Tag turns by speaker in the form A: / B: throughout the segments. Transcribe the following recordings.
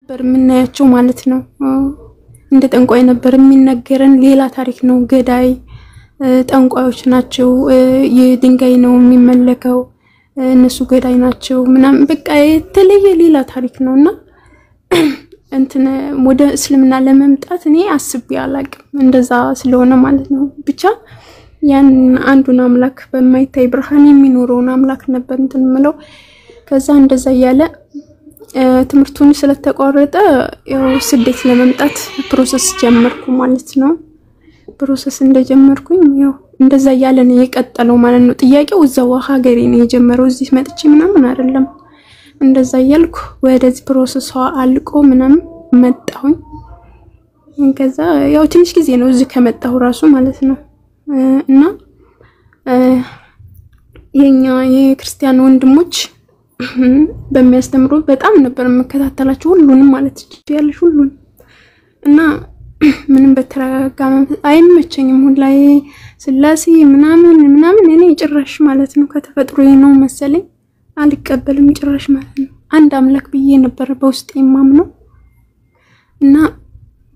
A: በርምናያቸው ማለት ነው እንደ ጠንቋይ ነበር የሚነገረን ሌላ ታሪክ ነው ገዳይ ጠንቋዮች ናቸው የድንጋይ ነው የሚመለከው እነሱ ገዳይ ናቸው ምናም በቃ የተለየ ሌላ ታሪክ ነውና እንትን ወደ እስልምና ለመምጣት እኔ አስቤ አላቅም እንደዛ ስለሆነ ማለት ነው ብቻ ያን አንዱን አምላክ በማይታይ ብርሃን የሚኖረውን አምላክ ነበር እንትን ምለው ከዛ እንደዛ ያለ ትምርቱን ስለተቋረጠ ያው ስደት ለመምጣት ፕሮሰስ ጀመርኩ ማለት ነው ፕሮሰስ እንደጀመርኩኝ ያው እንደዛ ያለ ነው የቀጠለው ማለት ነው ጥያቄው እዛው ሀገሬ ነው የጀመረው እዚህ መጥቼ ምናምን አይደለም እንደዛ ያልኩ ወደዚህ ፕሮሰስ አልቆ ምናምን መጣሁኝ ከዛ ያው ትንሽ ጊዜ ነው እዚህ ከመጣሁ ራሱ ማለት ነው እና የኛ የክርስቲያን ወንድሞች በሚያስተምሩ በጣም ነበር መከታተላቸው ሁሉንም ማለት ይችላልሽ ሁሉን እና ምንም በተረጋጋ አይመቸኝም ሁላይ ስላሴ ምናምን እኔ ጭራሽ ማለት ነው ከተፈጥሮዬ ነው መሰለኝ አልቀበልም ጭራሽ ማለት ነው አንድ አምላክ ብዬ ነበር በውስጤ ማምነው እና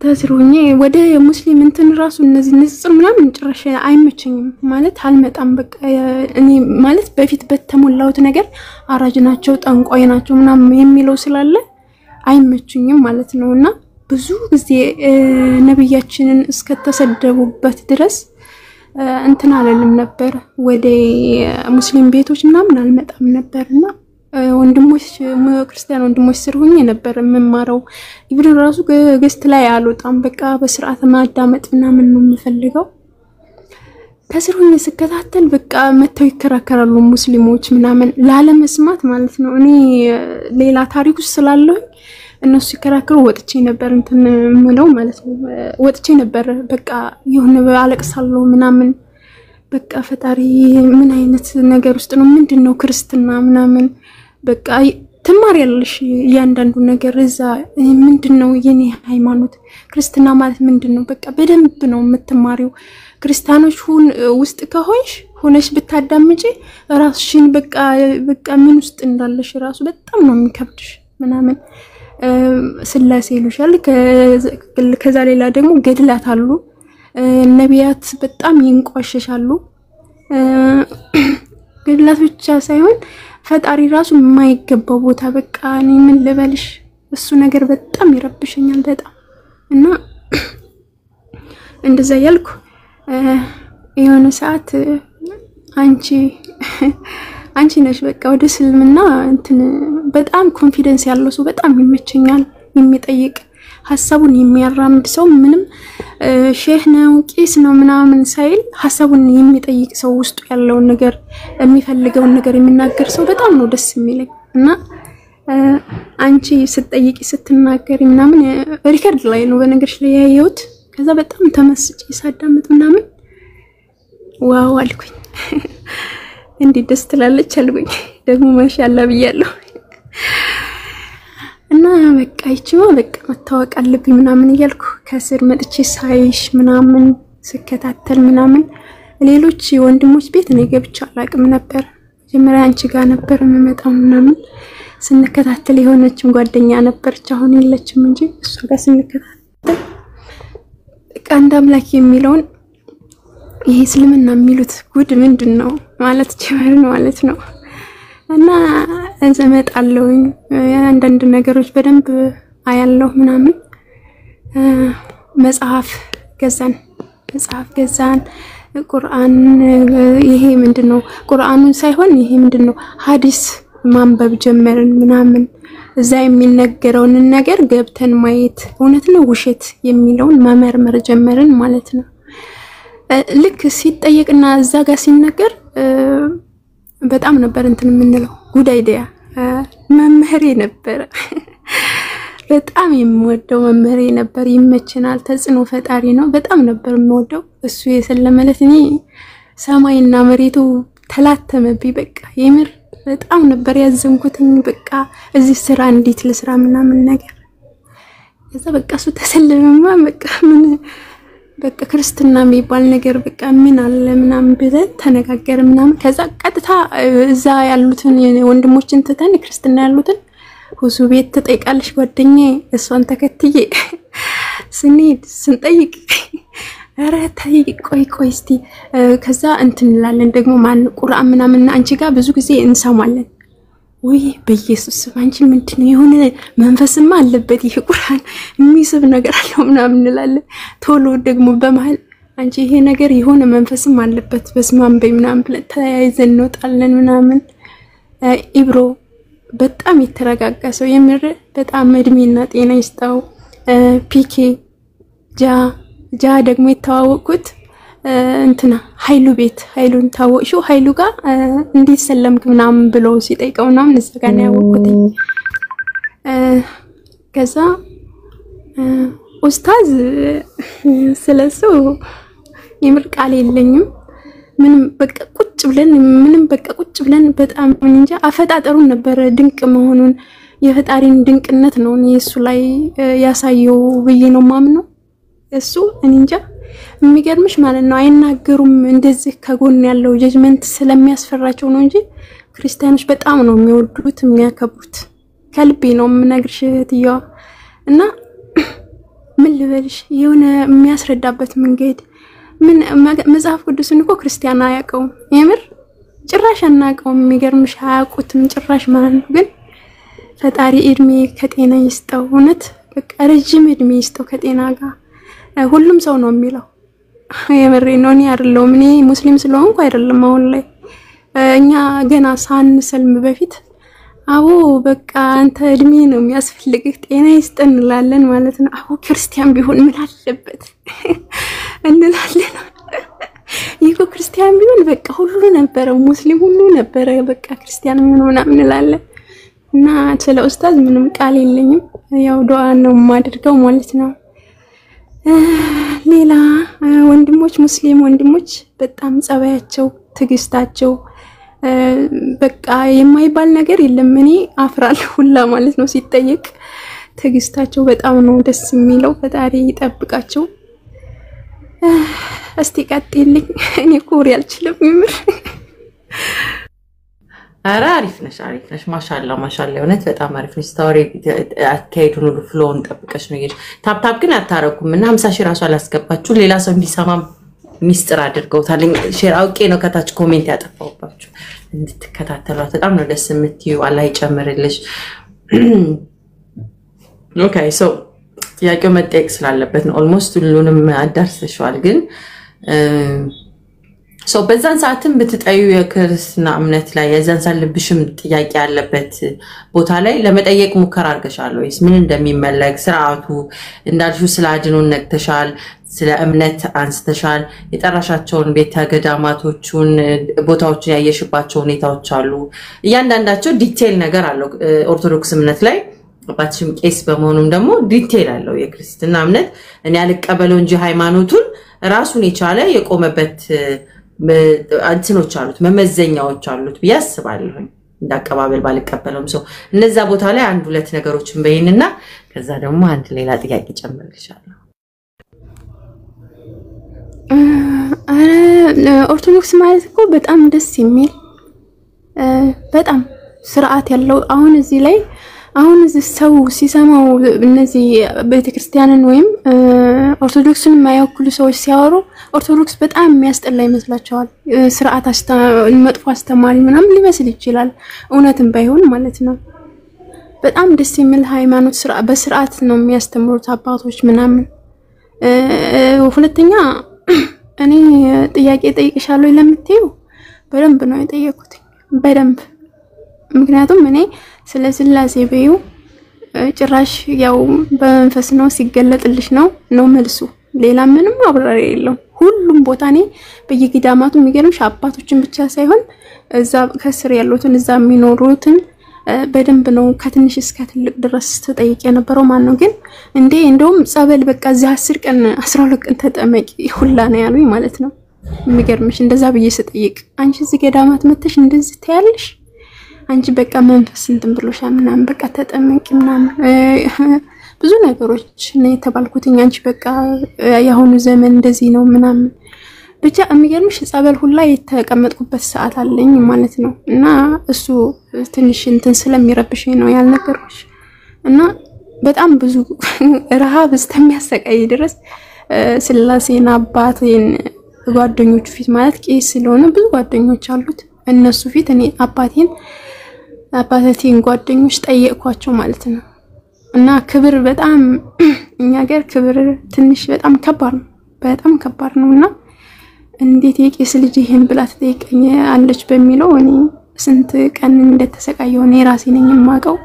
A: ተዝሩኝ ወደ ሙስሊም እንትን ራሱ እነዚህ ንጽጽር ምናምን ጭራሽ አይመቸኝም ማለት አልመጣም በቃ እኔ ማለት በፊት በተሞላውት ነገር አራጅ ናቸው ጠንቋይ ናቸው ምናምን የሚለው ስላለ አይመቸኝም ማለት ነውና ብዙ ጊዜ ነብያችንን እስከተሰደቡበት ድረስ እንትን አለልም ነበር ወደ ሙስሊም ቤቶች ምናምን አልመጣም ነበርና ወንድሞች ክርስቲያን ወንድሞች ስር ሆኜ ነበር መማረው ኢብራሂም ራሱ ገስት ላይ አልወጣም በቃ በስርዓት ማዳመጥ ምናምን ነው የምፈልገው ከስር ሆኜ ስከታተል በቃ መተው ይከራከራሉ ሙስሊሞች ምናምን ላለመስማት ማለት ነው እኔ ሌላ ታሪክ ውስጥ ስላለኝ እነሱ ይከራከሩ ወጥቼ ነበር እንትን ምለው ማለት ነው ወጥቼ ነበር በቃ የሆነ አለቅሳለሁ ምናምን በቃ ፈጣሪ ምን አይነት ነገር ውስጥ ነው ምንድነው ክርስትና ምናምን በቃ ተማር ያለሽ ያንዳንዱ ነገር እዛ ምንድነው የኔ ሃይማኖት ክርስትና ማለት ምንድነው በቃ በደንብ ነው የምትማሪው ክርስቲያኖች ውስጥ ሆነሽ ብታዳምጪ ራስሽን በቃ ምን ውስጥ እንዳለሽ ራሱ በጣም ነው የሚከብድሽ ምናምን ስላሴ ይሉሻል ከዛ ሌላ ደግሞ ገድላት አሉ ነቢያት በጣም ይንቋሸሻሉ ገድላት ብቻ ሳይሆን ፈጣሪ ራሱ የማይገባው ቦታ በቃ እኔ ምን ልበልሽ እሱ ነገር በጣም ይረብሸኛል በጣም እና እንደዛ ያልኩ የሆነ ሰዓት አንቺ ነሽ በቃ ወደ እስልምና እንትን በጣም ኮንፊደንስ ያለው ሰው በጣም ይመቸኛል የሚጠይቅ ሐሳቡን የሚያራምድ ሰው ምንም ሼህ ነው ቄስ ነው ምናምን ሳይል ሐሳቡን የሚጠይቅ ሰው ውስጡ ያለው ነገር የሚፈልገው ነገር የሚናገር ሰው በጣም ነው ደስ የሚለኝ እና አንቺ ስትጠይቂ ስትናገሪ ምናምን ሪከርድ ላይ ነው በነገርሽ ላይ ያየሁት ከዛ በጣም ተመስጬ ሳዳምጥ ምናምን ዋው አልኩኝ እንዴ ደስ ትላለች አልኩኝ ደግሞ ማሻአላ ብያለሁ እና በቃ ይችማ በቃ መታወቅ አለብኝ ምናምን ይያልኩ ከስር መጥቼ ሳይሽ ምናምን ስከታተል ምናምን ሌሎች ወንድሞች ቤት ነው ገብቻ አላቅም ነበር ጀመሪያ አንቺ ጋር ነበር መመጣው ምናምን ስንከታተል የሆነችም ጓደኛ ነበርች አሁን የለችም እንጂ እሷ ጋር ስንከታተል አንድ አምላክ የሚለውን ይሄ እስልምና የሚሉት ጉድ ምንድነው ማለት ጀመር ነው ማለት ነው እና እንዘመጣለሁኝ አንዳንድ ነገሮች በደንብ አያለሁ ምናምን መጽሐፍ ገዛን ቁርአን ይሄ ምንድነው ቁርአኑን ሳይሆን ይሄ ምንድነው ሐዲስ ማንበብ ጀመርን ምናምን እዛ የሚነገረውን ነገር ገብተን ማየት እውነት ነው ውሸት የሚለውን መመርመር ጀመርን ማለት ነው ልክ ሲጠየቅና እዛ ጋር ሲነገር በጣም ነበር እንትን ምንለው ጉድ አይዲያ መምህሬ ነበር በጣም የምወደው መምህሬ ነበር ይመችናል ተጽኖ ፈጣሪ ነው በጣም ነበር የምወደው እሱ የሰለመለት እኔ ሰማይና መሬቱ ተላተመብኝ በቃ የምር በጣም ነበር ያዘንኩትኝ በቃ እዚህ ስራ እንዴት ለስራ ምናምን ነገር ከዛ በቃ እሱ ተሰለመማ በቃ ምን በቃ ክርስትና የሚባል ነገር በቃ ምን አለ ምናምን ብለን ተነጋገር ምናምን ከዛ ቀጥታ እዛ ያሉትን ወንድሞችን ተተን ክርስትና ያሉትን ሁሱ ቤት ትጠይቃለሽ ጓደኛዬ እሷን ተከትዬ ስንሄድ ስንጠይቅ አረ ታይ ቆይ እስቲ ከዛ እንትን እንላለን ደግሞ ማን ቁርአን ምናምን አንቺ ጋር ብዙ ጊዜ እንሰማለን ወይ በኢየሱስ አንቺ ምንድነው የሆነ መንፈስማ አለበት ይሄ ቁርአን የሚስብ ነገር አለው ምናምን እንላለን ቶሎ ደግሞ በመሃል አንቺ ይሄ ነገር የሆነ መንፈስም አለበት በስማም በምናምን ብለን ተያይዘን እንወጣለን ምናምን ኢብሮ በጣም የተረጋጋ ሰው የምር በጣም እድሜና ጤና ይስጣው ፒኬ ጃ ደግሞ የተዋወቁት እንትና ኃይሉን ታወቅሹ ኃይሉ ጋር እንዴት ሰለምክ ምናምን ብሎ ሲጠይቀው ምናምን እዛ ጋር ነው ያወቁት ከዛ ኡስታዝ ስለሱ የምር ቃል የለኝም ምንም በቃ ቁጭ ብለን በጣም እንጃ አፈጣጠሩን ነበር ድንቅ መሆኑን የፈጣሪን ድንቅነት ነው እሱ ላይ ያሳየው ብዬ ነው ማምነው እሱ እንጃ የሚገርምሽ ማለት ነው አይናገሩም እንደዚህ ከጎን ያለው ጀጅመንት ስለሚያስፈራቸው ነው እንጂ ክርስቲያኖች በጣም ነው የሚወዱት የሚያከብሩት ከልቤ ነው የምነግርሽ ትያው እና ምን ልበልሽ የሆነ የሚያስረዳበት መንገድ ምን መጽሐፍ ቅዱስን እኮ ክርስቲያን አያውቀው የምር ጭራሽ አናውቀው የሚገርምሽ አያውቁትም ጭራሽ ማለት ነው ግን ፈጣሪ እድሜ ከጤና ይስጠው እውነት በቃ ረጅም እድሜ ይስጠው ከጤና ጋር ሁሉም ሰው ነው የሚለው የምሬ ነው እኔ አይደለም እኔ ሙስሊም ስለሆንኩ አይደለም አሁን ላይ እኛ ገና ሳንሰልም በፊት አዎ በቃ አንተ እድሜ ነው የሚያስፈልግህ ጤና ይስጠን እንላለን ማለት ነው አዎ ክርስቲያን ቢሆን ምን አለበት እንላለን ይሄ ክርስቲያን ቢሆን በቃ ሁሉ ነበር ሙስሊም ሁሉ ነበር በቃ ክርስቲያን ምን ምናምን እንላለን እና ስለ ኡስታዝ ምንም ቃል የለኝም ያው ዱዓ ነው ማድርገው ማለት ነው ሌላ ወንድሞች ሙስሊም ወንድሞች በጣም ጸባያቸው ትግስታቸው በቃ የማይባል ነገር የለም እኔ አፍራለሁ ሁላ ማለት ነው ሲጠየቅ ትግስታቸው በጣም ነው ደስ የሚለው ፈጣሪ ይጠብቃቸው እስቲ ቀጥይልኝ እኔ ኮሪ አልችልም ይምር
B: አራ አሪፍ ነሽ ማሻአላ እውነት በጣም አሪፍ ነሽ ስቶሪ አትካይዱን ሁሉ ፍሎውን ጠብቀሽ ነው ይሄ ታፕታፕ ግን አታረኩም እና 50 ሺህ ራሱ አላስገባችሁ ሌላ ሰው እንዲሰማ ሚስጥር አድርገውታል ሼር አውቄ ነው ከታች ኮሜንት ያጠፋውባችሁ እንድትከታተሏት በጣም ነው ደስ የምትዩ አላህ ይጨምርልሽ ኦኬ ሶ ጥያቄው መጠየቅ ስላለበት ነው ኦልሞስት ሁሉንም አዳርሰሻል ግን ሶ በዛን ሰዓትም በተጠዩ የክርስትና እምነት ላይ የዛን ሰልብሽም ጥያቄ ያለበት ቦታ ላይ ለመጠየቅ ሙከራ አድርገሻል ወይስ ምን እንደሚመለክ ስርዓቱ እንዳልሽው ስላድኑን ነክተሻል ስለ እምነት አንስተሻል የጠራሻቸውን ቤተ ገዳማቶቹን ቦታዎችን ያየሽባቸው ሁኔታዎች አሉ እያንዳንዳቸው ዲቴል ነገር አለው ኦርቶዶክስ እምነት ላይ አባትሽም ቄስ በመሆኑም ደግሞ ዲቴል አለው የክርስትና እምነት እኔ አልቀበለው እንጂ ሃይማኖቱን ራሱን የቻለ የቆመበት አንተኖች አሉት መመዘኛዎች አሉት ቢያስባለሁ እንዳቀባበል ባልቀበለውም ሰው እነዛ ቦታ ላይ አንድ ሁለት ነገሮችን በይንና ከዛ ደግሞ አንድ ሌላ ጥያቄ ጨምርልሻለሁ
A: ኦርቶዶክስ ማለት እኮ በጣም ደስ የሚል በጣም ስርዓት ያለው አሁን እዚህ ላይ አሁን እዚህ ሰው ሲሰማው እነዚህ ቤተክርስቲያንን ወይም ኦርቶዶክስን የማይወክሉ ሰዎች ሲያወሩ ኦርቶዶክስ በጣም የሚያስጠላ ይመስላቸዋል ስርዓት መጥፎ አስተማሪ ምናምን ሊመስል ይችላል እውነትም ባይሆን ማለት ነው በጣም ደስ የሚል ሃይማኖት በስርዓት ነው የሚያስተምሩት አባቶች ምናምን ሁለተኛ እኔ ጥያቄ ጠይቅሻለሁ ለምትዩ በደንብ ነው የጠየቁት በደንብ ምክንያቱም እኔ ስለ ስላሴ በዩ ጭራሽ ያው በመንፈስ ነው ሲገለጥልሽ ነው መልሱ ሌላ ምንም አብራሪ የለው ሁሉም ቦታ እኔ በየጊዳማቱ የሚገርምሽ አባቶችን ብቻ ሳይሆን እዛ ከስር ያሉትን እዛ የሚኖሩትን በደንብ ነው ከትንሽ እስከ ትልቅ ድረስ ተጠይቄ የነበረው ማን ነው ግን እንደውም ጸበል በቃ እዛ 10 ቀን 12 ቀን ተጠመቂ ሁላ ነው ያሉኝ ማለት ነው የሚገርምሽ እንደዛ በየ ስጠይቅ አንቺ እዚህ ገዳማት መተሽ እንደዚህ ታያለሽ አንቺ በቃ መንፈስ እንትን ብሎሻል ምናምን በቃ ተጠመቂ ምናምን ብዙ ነገሮች ነው የተባልኩት አንቺ በቃ ያሁኑ ዘመን እንደዚህ ነው ምናምን ብቻ የሚገርምሽ ጸበል ሁላ የተቀመጥኩበት ሰዓት አለኝ ማለት ነው። እና እሱ ትንሽ እንትን ስለሚረብሽኝ ነው ያልነገርኩሽ። እና በጣም ብዙ ረሃብ እስከሚያሰቃይ ድረስ ስላሴን አባቴን ጓደኞቹ ፊት ማለት ቄስ ስለሆነ ብዙ ጓደኞች አሉት እነሱ ፊት እኔ አባቴን ጓደኞች ጠየቅኳቸው ማለት ነው። እና ክብር በጣም እኛ ጋር ክብር ትንሽ በጣም ከባድ ነውና እንዴት የቄስ ልጅ ይሄን ብላ ትጠይቀኝ አለች በሚለው እኔ ስንት ቀን እንደተሰቃየው እኔ ራሴ ነኝ የማውቀው።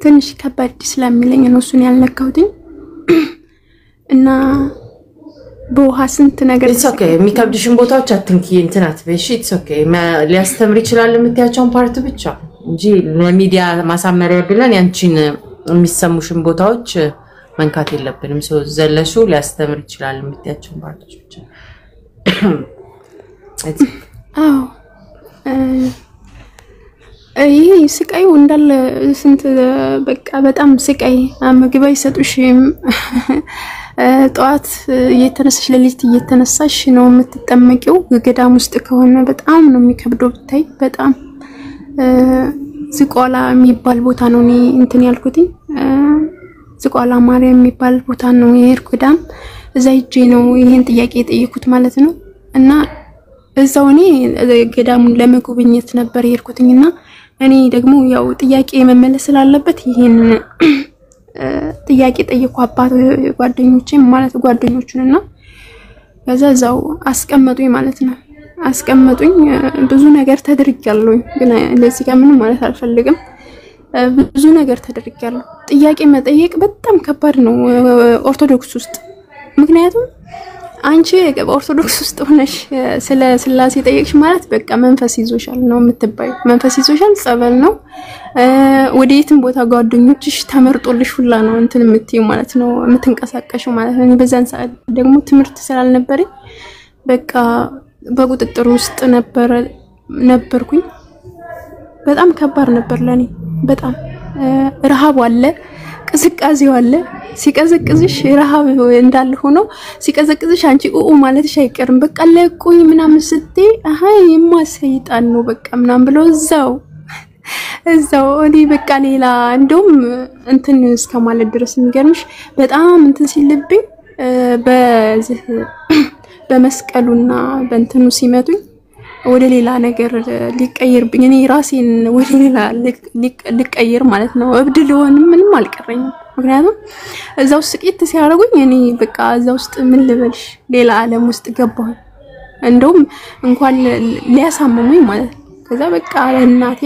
A: ትንሽ ከባድ ስለሚለኝ ነው እሱን ያልነካሁትኝ። እና በውሃ ስንት ነገር
B: ኢትስ ኦኬ የሚከብድሽን ቦታዎች አትንኪ እንትናት በሺ ኢትስ ኦኬ ሊያስተምር ይችላል የምትያቸውን ፓርት ብቻ እንጂ ለሚዲያ ማሳመሪያ ብለን ያንቺን የሚሰሙሽን ቦታዎች መንካት የለብንም። ሰው ዘለሹ ሊያስተምር ይችላል የምትያቸውን ፓርቶች ብቻ
A: ይሄ ስቃዩ እንዳለ ስንት በቃ በጣም ስቃይ ምግብ አይሰጡሽም። ጧት እየተነሳሽ ለሊት እየተነሳሽ ነው የምትጠመቂው። ገዳም ውስጥ ከሆነ በጣም ነው የሚከብደው ብታይ በጣም ዝቋላ የሚባል ቦታ ነው እኔ እንትን ያልኩት ዝቋላ ማርያም የሚባል ቦታ ነው የሄድኩዳም እዛ ሂጄ ነው ይሄን ጥያቄ የጠየኩት ማለት ነው። እና እዛው እኔ ገዳሙን ለመጎብኘት ነበር የሄድኩትና እኔ ደግሞ ያው ጥያቄ መመለስ ስላለበት ይሄን ጥያቄ ጠየቁ አባት ጓደኞቼም ማለት ጓደኞቹንና ከዛው አስቀመጡኝ ማለት ነው። አስቀመጡኝ ብዙ ነገር ተደርጋለሁ ግን ለዚህ ጋር ምንም ማለት አልፈልግም። ብዙ ነገር ተደርጋለሁ። ጥያቄ መጠየቅ በጣም ከባድ ነው ኦርቶዶክስ ውስጥ። ምክንያቱም አንቺ ኦርቶዶክስ ውስጥ ሆነሽ ስለ ስላሴ ጠየቅሽ ማለት በቃ መንፈስ ይዞሻል ነው የምትባይ። መንፈስ ይዞሻል ጸበል ነው ወዴትም ቦታ ጓደኞችሽ ተመርጦልሽ ሁላ ነው እንትን የምትይው ማለት ነው የምትንቀሳቀሽው ማለት ነው። በዛን ሰዓት ደግሞ ትምህርት ስላልነበረኝ በቃ በቁጥጥር ውስጥ ነበርኩኝ። በጣም ከባድ ነበር ለኔ በጣም ረሃብ አለ ቅዝቃዜው አለ። ሲቀዘቅዝሽ ረሃብ እንዳለ ሆኖ ሲቀዘቅዝሽ አንቺ ማለትሽ አይቀርም በቃ ለቁኝ ምናምን ስትይ የማሰይጣን ነው በቃ ምናምን ብሎ እዛው እኔ በቃ ሌላ እንደውም እንትን እስከማለት ድረስ የሚገርምሽ በጣም እንትን ሲልብኝ በዚህ በመስቀሉና በእንትኑ ሲመቱኝ ወደ ሌላ ነገር ሊቀየርብኝ እኔ ራሴን ወደ ሌላ ሊቀየር ማለት ነው። እብድ ልሆንም ምንም አልቀረኝም። ምክንያቱም እዛው ስቂት ሲያረጉኝ እኔ በቃ እዛው ውስጥ ምን ልበልሽ ሌላ ዓለም ውስጥ ገባሁ። እንደውም እንኳን ሊያሳመሙኝ ማለት ነው። ከዛ በቃ ለእናቴ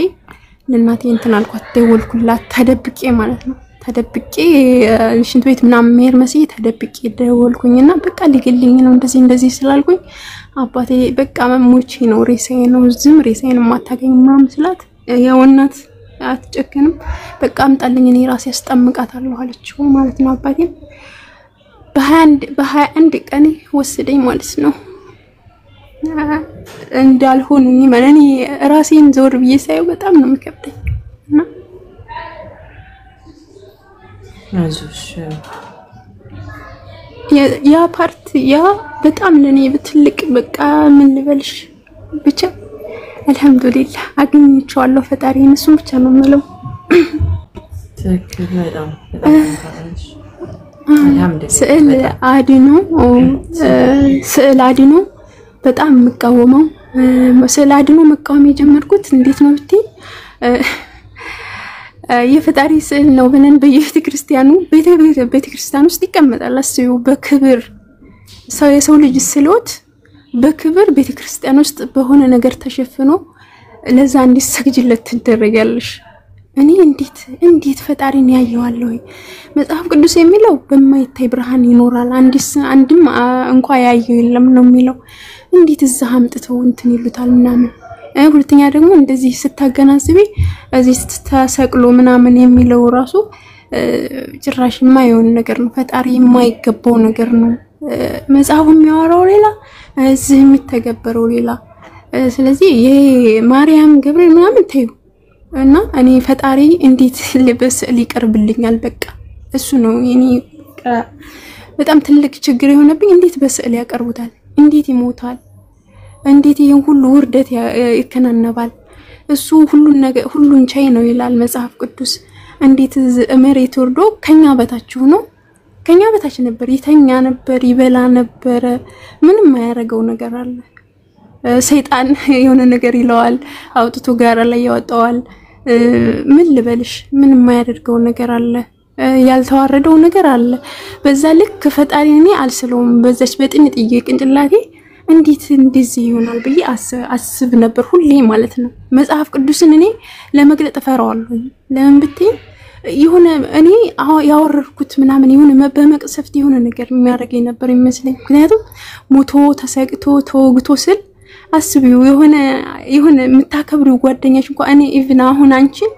A: እንትን አልኳት ደወልኩላት ተደብቄ ማለት ነው። ተደብቄ ሽንት ቤት ምናምን መሄድ መስዬ ተደብቄ ደወልኩኝና በቃ ሊገልኝ ነው እንደዚህ ስላልኩኝ አባቴ በቃ መሞቼ ነው ሬሳዬ ነው ዝም ሬሳዬን ማታገኝ ምናምን ስላት ያው እናት አትጨክንም በቃ አምጣልኝ እኔ ራሴ አስጠምቃታለሁ አለችው ማለት ነው። አባቴ በ21 ቀን ወሰደኝ ማለት ነው። እንዳልሆንኝ ማለት እኔ ራሴን ዞር ብዬ ሳይው በጣም ነው የሚከብደኝ እና
B: አዙሽ
A: ያ ፓርት ያ በጣም ለኔ በትልቅ በቃ ምን ልበልሽ ብቻ አልহামዱሊላህ አግኝቼዋለሁ ፈጣሪን እሱን ብቻ ነው የምለው።
B: ትክክል በጣም አልহামዱሊላህ ስዕል አድኖ በጣም መቃወመው ስዕል አድኖ መቃወም የጀመርኩት እንዴት ነው ብትይ የፈጣሪ ስዕል ነው ብለን በየቤተክርስቲያኑ ቤተክርስቲያን ውስጥ ይቀመጣል አስዩ በክብር የሰው ልጅ ስሎት በክብር ቤተክርስቲያን ውስጥ በሆነ ነገር ተሸፍኖ ለዛ እንዲሰግጅለት ትደረጋለሽ። እኔ እንዴት ፈጣሪን ያየዋለሁ መጽሐፍ ቅዱስ የሚለው በማይታይ ብርሃን ይኖራል አንድም እንኳን ያየው የለም ነው የሚለው። እንዴት እዛ አምጥተው እንትን ይሉታል ምናምን። ሁለተኛ ደግሞ እንደዚህ ስታገናዝቢ እዚህ ተሰቅሎ ምናምን የሚለው ራሱ ጭራሽ የማይሆን ነገር ነው። ፈጣሪ የማይገባው ነገር ነው። መጽሐፉ የሚያወራው ሌላ እዚህ የሚተገበረው ሌላ። ስለዚህ የማርያም ገብርኤል ምናምን ተዩ እና እኔ ፈጣሪ እንዴት ለበስዕል ይቀርብልኛል በቃ እሱ ነው እኔ በጣም ትልቅ ችግር የሆነብኝ። እንዴት በስዕል ያቀርቡታል
A: እንዴት ይሞታል? እንዴት ይሄን ሁሉ ውርደት ይከናነባል? እሱ ሁሉን ቻይ ነው ይላል መጽሐፍ ቅዱስ። እንዴት መሬት ወርዶ ከኛ በታች ሆኖ ከኛ በታች ነበር፣ ይተኛ ነበር፣ ይበላ ነበር። ምንም ማያረገው ነገር አለ? ሰይጣን የሆነ ነገር ይለዋል፣ አውጥቶ ጋራ ላይ ያወጣዋል። ምን ልበልሽ? ምንም ማያደርገው ነገር አለ? ያልተዋረደው ነገር አለ? በዛ ልክ ፈጣሪ እኔ አልስለውም። በዛች በጥንጥዬ ቅንጭላቴ እንዴት እንደዚህ ይሆናል ብዬ አስብ ነበር ሁሌ ማለት ነው። መጽሐፍ ቅዱስን እኔ ለመግለጥ ፈራዋለሁ። ለምን ብትይ የሆነ እኔ ያወረርኩት ምናምን የሆነ በመቅሰፍት የሆነ ነገር የሚያደርገኝ ነበር ይመስለኝ። ምክንያቱም ሞቶ ተሰቅቶ ተወግቶ ስል አስቢው የሆነ የምታከብሪው ጓደኛሽ እንኳን እኔ ኢቭን አሁን አንቺን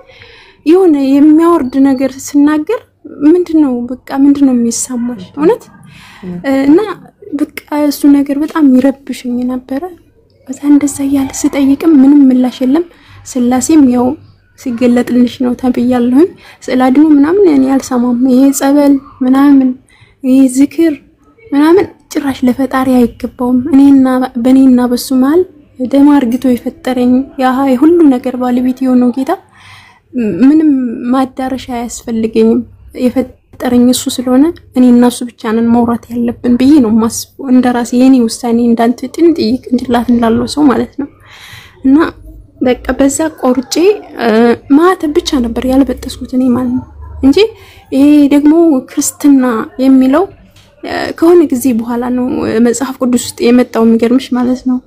A: የሆነ የሚያወርድ ነገር ስናገር ምንድነው በቃ ምንድነው የሚሰማሽ? እውነት እና በቃ እሱ ነገር በጣም ይረብሽኝ ነበር። በዛ እንደዛ ያለ ስጠይቅም ምንም ምላሽ የለም። ስላሴም ያው ሲገለጥልሽ ነው ተብያለሁኝ። ስላድኑ ምናምን እኔ አልሰማም። ይሄ ጸበል ምናምን ይሄ ዝክር ምናምን ጭራሽ ለፈጣሪ አይገባውም። በእኔና በሱ መሃል ደም አርግቶ የፈጠረኝ ያ ሁሉ ነገር ባለቤት የሆነው ጌታ ምንም ማዳረሻ አያስፈልገኝም። የፈጠረኝ እሱ ስለሆነ እኔና እሱ ብቻ ነን ማውራት ያለብን ብዬ ነው ማስበው። እንደራሴ የኔ ውሳኔ እንዳንተ ጥንጥይቅ እንድላት እንዳለው ሰው ማለት ነው። እና በቃ በዛ ቆርጬ ማተ ብቻ ነበር ያልበጠስኩት እኔ ማለት ነው እንጂ ይሄ ደግሞ ክርስትና የሚለው ከሆነ ጊዜ በኋላ ነው መጽሐፍ ቅዱስ ውስጥ የመጣው የሚገርምሽ ማለት ነው።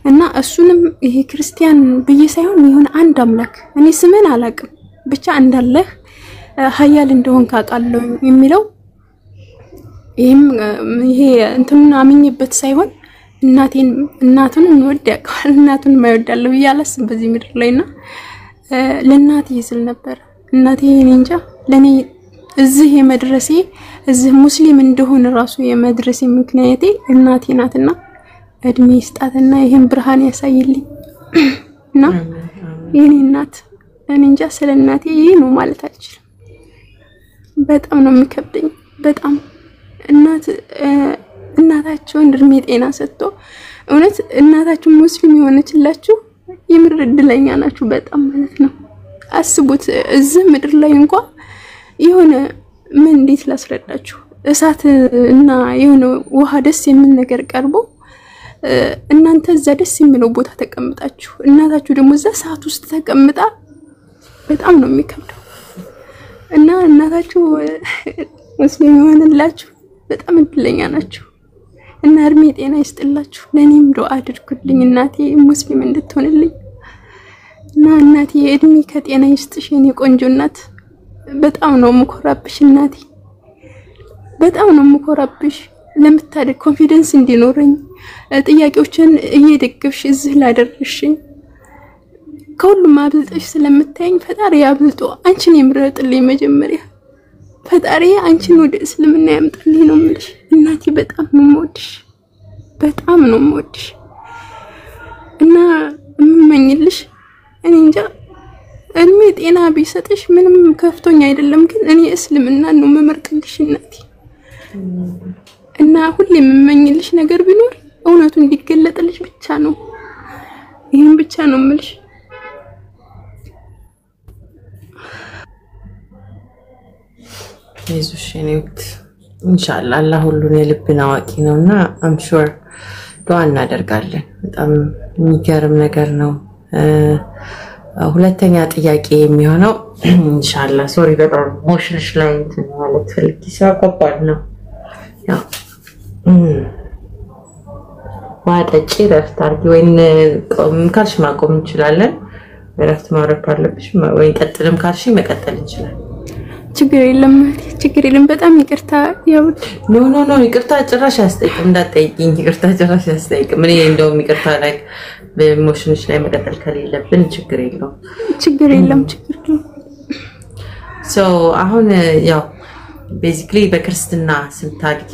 A: እና እሱንም ይሄ ክርስቲያን ብዬ ሳይሆን የሆነ አንድ አምላክ እኔ ስምን አላቅም ብቻ እንዳለህ ኃያል እንደሆን ካቃለው የሚለው ይሄ እንትን አምኜበት ሳይሆን እናቱን እንወድ ያውቃል እናቱን ማይወዳለው ይያለስ በዚህ ምድር ላይና ለእናቴ ይስል ነበር። እናቴ እኔ እንጃ ለኔ እዚህ የመድረሴ እዚህ ሙስሊም እንደሆነ ራሱ የመድረሴ ምክንያቴ እናቴ ናትና እድሜ ይስጣትና ይሄን ብርሃን ያሳይልኝ እና የኔ እናት እኔ እንጃ ስለ እናቴ ይሄ ነው ማለት አልችልም። በጣም ነው የሚከብደኝ በጣም እናታቸውን እድሜ ጤና ሰጥቶ እውነት እናታችሁ ሙስሊም የሆነችላችሁ የምር እድለኛ ናችሁ በጣም ማለት ነው። አስቡት እዚህ ምድር ላይ እንኳን የሆነ ምን እንዴት ላስረዳችሁ እሳት እና የሆነ ውሃ ደስ የሚል ነገር ቀርቦ እናንተ እዛ ደስ የሚለው ቦታ ተቀምጣችሁ እናታችሁ ደግሞ እዛ ሰዓት ውስጥ ተቀምጣ በጣም ነው የሚከብደው። እና እናታችሁ ሙስሊም የሆነላችሁ በጣም እድለኛ ናችሁ እና እድሜ ጤና ይስጥላችሁ። ለኔም ዱአ አድርጉልኝ እናቴ ሙስሊም እንድትሆንልኝ እና እናቴ እድሜ ከጤና ይስጥሽ የኔ ቆንጆ እናት። በጣም ነው መኮራብሽ እናቴ በጣም ነው መኮራብሽ። ለምታደግ ኮንፊደንስ እንዲኖረኝ ጥያቄዎችን እየደገፍሽ እዚህ ላደረሽኝ ከሁሉም አብልጠሽ ስለምታይኝ ፈጣሪ አብልጦ አንቺን ይምረጥልኝ። መጀመሪያ ፈጣሪ አንቺን ወደ እስልምና ያምጣልኝ ነው የምልሽ እናቴ። በጣም ነው የምወድሽ በጣም ነው የምወድሽ እና እመኝልሽ እኔ እንጃ እድሜ ጤና ቢሰጥሽ ምንም ከፍቶኝ አይደለም ግን እኔ እስልምና ነው መመርጥልሽ እናቴ። እና ሁሌ የምመኝልሽ ነገር ቢኖር እውነቱ እንዲገለጥልሽ ብቻ ነው። ይሄን ብቻ ነው የምልሽ።
B: ኢየሱስ የኔት ኢንሻአላህ አላህ ሁሉን የልብን አዋቂ ነውና አም ሹር ዱአ እናደርጋለን። በጣም የሚገርም ነገር ነው። ሁለተኛ ጥያቄ የሚሆነው ኢንሻአላህ ሶሪ በጣም ሞሽንሽ ላይ ማለት ፈልጊ ሲያቀባል ነው ያው ዋጠጪ ረፍት አርጊ ወይን ካልሽ ማቆም እንችላለን። ረፍት ማድረግ ካለብሽ ወይ ቀጥልም ካልሽ መቀጠል እንችላለን።
A: ችግር የለም በጣም ይቅርታ ያው
B: ኖ ይቅርታ ጭራሽ ያስጠይቅም እንዳትጠይቂኝ ይቅርታ ጭራሽ ያስጠይቅም። እኔ እንደውም ይቅርታ ላይ በኢሞሽንሽ ላይ መቀጠል ከሌለብን ችግር የለም ሶ አሁን ያው ቤዚክሊ በክርስትና ስንታድጊ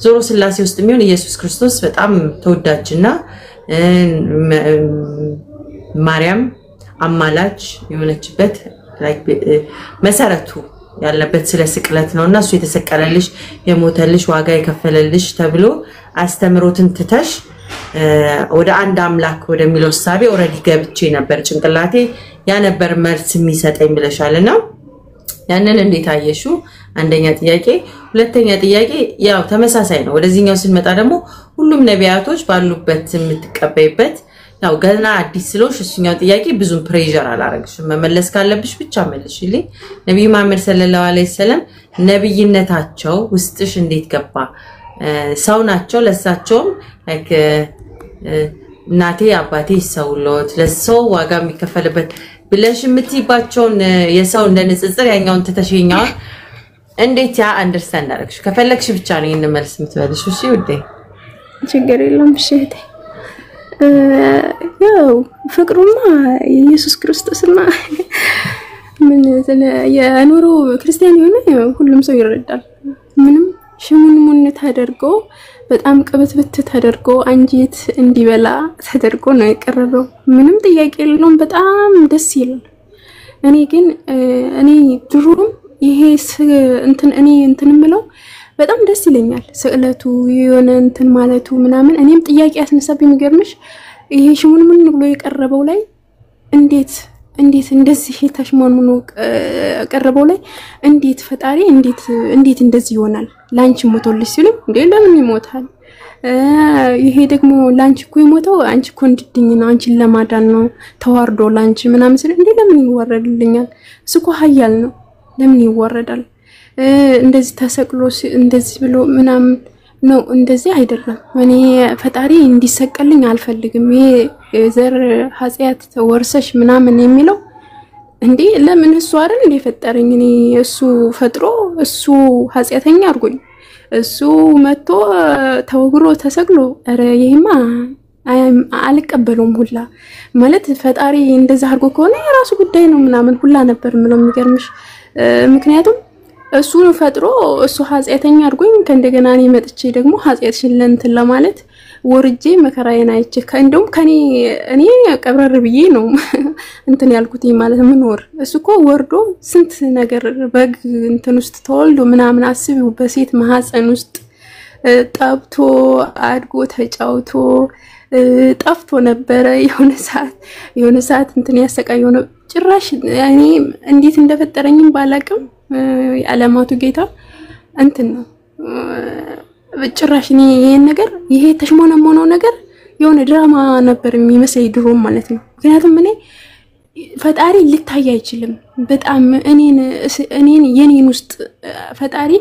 B: ዞሮ ስላሴ ውስጥ የሚሆን ኢየሱስ ክርስቶስ በጣም ተወዳጅና ማርያም አማላጅ የሆነችበት መሰረቱ ያለበት ስለ ስቅለት ነውና እሱ የተሰቀለልሽ የሞተልሽ ዋጋ የከፈለልሽ ተብሎ አስተምሮትን ትተሽ ወደ አንድ አምላክ ወደሚለው ሐሳቤ ኦሬዲ ገብቼ ነበር ጭንቅላቴ ያ ነበር መልስ የሚሰጠኝ ብለሻልና ያንን እንዴት አየሹ አንደኛ ጥያቄ ሁለተኛ ጥያቄ ያው ተመሳሳይ ነው ወደዚህኛው ስንመጣ ደግሞ ሁሉም ነቢያቶች ባሉበት የምትቀበይበት ያው ገና አዲስ ስለሆንሽ እሱኛው ጥያቄ ብዙ ፕሬሸር አላረግሽም መመለስ ካለብሽ ብቻ መልሽልኝ ነብዩ መሐመድ ሰለላሁ ዐለይሂ ወሰለም ነብይነታቸው ውስጥሽ እንዴት ገባ ሰው ናቸው ለሳቸው like እናቴ አባቴ ሰውሎት ለሰው ዋጋ የሚከፈልበት ብለሽ የምትይባቸውን የሰው እንደንጽጽር ያኛውን ተተሽኛው እንዴት ያ አንደርስታንድ አረግሽ ከፈለክሽ ብቻ ነው ይሄን መልስ የምትበልሽ እሺ ውዴ
A: ችግር የለም እሺ ያው ፍቅሩማ ኢየሱስ ክርስቶስና ምን የኖሩ ክርስቲያን የሆነ ሁሉም ሰው ይረዳል ምንም ሽሙንሙን ተደርጎ በጣም ቅብትብት ተደርጎ አንጂት እንዲበላ ተደርጎ ነው የቀረበው ምንም ጥያቄ የለውም በጣም ደስ ይላል እኔ ግን እኔ ድሮም ይሄ እንትን ምለው በጣም ደስ ይለኛል ስዕለቱ የሆነ እንትን ማለቱ ምናምን እኔም ጥያቄ ያስነሳብኝ የሚገርምሽ ይሄ ሽሙንሙን ብሎ የቀረበው ላይ እንዴት እንደዚህ ተሽሞንሙን ቀረበው ላይ እንዴት ፈጣሪ እንዴት እንደዚህ ይሆናል ላንቺ ሞቶልሽ ሲሉ እንዴ ለምን ይሞታል ይሄ ደግሞ ላንቺ እኮ ይሞተው አንቺ እኮ እንድትድኝ ነው አንቺን ለማዳን ነው ተዋርዶ ላንቺ ምናምን ሲሉ እንዴ ለምን ይወረድልኛል እሱኮ ኃያል ነው ለምን ይወረዳል እንደዚህ ተሰቅሎ እንደዚህ ብሎ ምናምን ነው እንደዚህ አይደለም እኔ ፈጣሪ እንዲሰቀልኝ አልፈልግም ይሄ ዘር ኃጢያት ተወርሰሽ ምናምን የሚለው እንዴ ለምን እሱ አይደል እንደፈጠረኝ እኔ እሱ ፈጥሮ እሱ ኃጢያተኛ አርጎኝ እሱ መጥቶ ተወግሮ ተሰቅሎ አረ ይሄማ አልቀበለውም ሁላ ማለት ፈጣሪ እንደዛ አርጎ ከሆነ የራሱ ጉዳይ ነው ምናምን ሁላ ነበር ምለው የሚገርምሽ ምክንያቱም እሱ ፈጥሮ እሱ ኃጢያተኛ አርጎኝ ከእንደገና እኔ መጥቼ ደግሞ ኃጢያትሽን ለእንትን ለማለት ወርጄ መከራዬን አይቼ እንደውም እኔ ቀብረር ብዬ ነው እንትን ያልኩት ማለት ምን ወር እሱኮ ወርዶ ስንት ነገር በግ እንትን ውስጥ ተወልዶ ምናምን አስቢው በሴት ማህፀን ውስጥ ጠብቶ አድጎ ተጫውቶ ጠፍቶ ነበር የሆነ ሰዓት እንትን ያሰቃየው ነው ጭራሽ እኔ እንዴት እንደፈጠረኝም ባላቅም የዓለማቱ ጌታ እንትን ነው ጭራሽ እኔ ይሄን ነገር ይሄ ተሽሞነሞነው ነገር የሆነ ድራማ ነበር የሚመስለኝ ድሮም ማለት ነው ምክንያቱም እኔ ፈጣሪ ልታይ አይችልም በጣም እኔን የኔን ውስጥ ፈጣሪ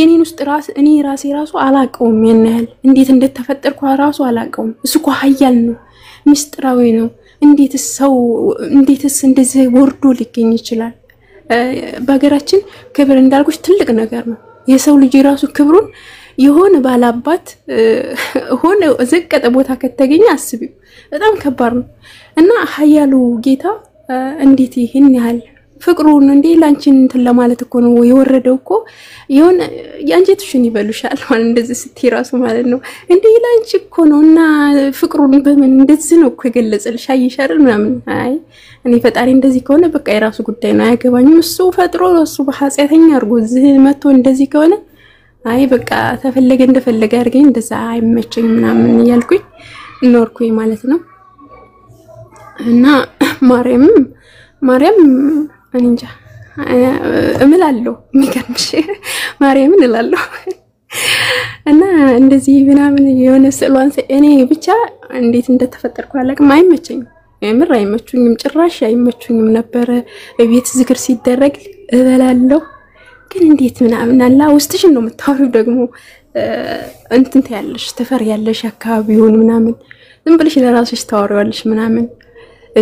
A: የኔን ውስጥ እኔ ራሴ አላቀውም የነህል እንዴት እንደተፈጠርኩ ራሱ አላቀውም እሱኮ ኃያል ነው ምስጥራዊ ነው እንዴትስ እንደዚህ ወርዶ ሊገኝ ይችላል በአገራችን ክብር እንዳልኩሽ ትልቅ ነገር ነው የሰው ልጅ ራሱ ክብሩን የሆነ ባላባት ሆነ ዘቀጠ ቦታ ከተገኘ አስቢው በጣም ከባድ ነው እና ኃያሉ ጌታ እንዴት ይሄን ያህል ፍቅሩን እንዴ ላንቺን እንትን ለማለት እኮ ነው የወረደው እኮ የሆነ ያንጀትሽን ይበሉሻል ማለት እንደዚህ ስትይራሱ ማለት ነው እንዴ ላንቺ እኮ ነውና ፍቅሩን በምን እንደዚህ ነው እኮ የገለጸልሽ አይሻል ምናምን አይ እኔ ፈጣሪ እንደዚህ ከሆነ በቃ የራሱ ጉዳይ ነው አያገባኝም እሱ ፈጥሮ እሱ በኃጢያተኛ አርጎ እዚህ መጥቶ እንደዚህ ከሆነ አይ በቃ ተፈለገ እንደፈለገ አርገኝ እንደዛ አይመቸኝ ምናምን ያልኩኝ ኖርኩኝ ማለት ነው እና ማርያም እንጃ እምላለሁ የሚገርምሽ ማርያምን እላለሁ እና እንደዚህ ምናምን የሆነ ስዕሏን እኔ ብቻ እንዴት እንደተፈጠርኩ አላቅም አይመቸኝም የምር አይመቹኝም ጭራሽ አይመቹኝም ነበር ቤት ዝክር ሲደረግ እበላለሁ ግን እንዴት ምናምን አላ ውስጥሽን ነው የምታወሪው ደግሞ እንትን ያለሽ ተፈር ያለሽ አካባቢውን ምናምን ዝም ብለሽ ለራስሽ ታወሪዋለሽ ምናምን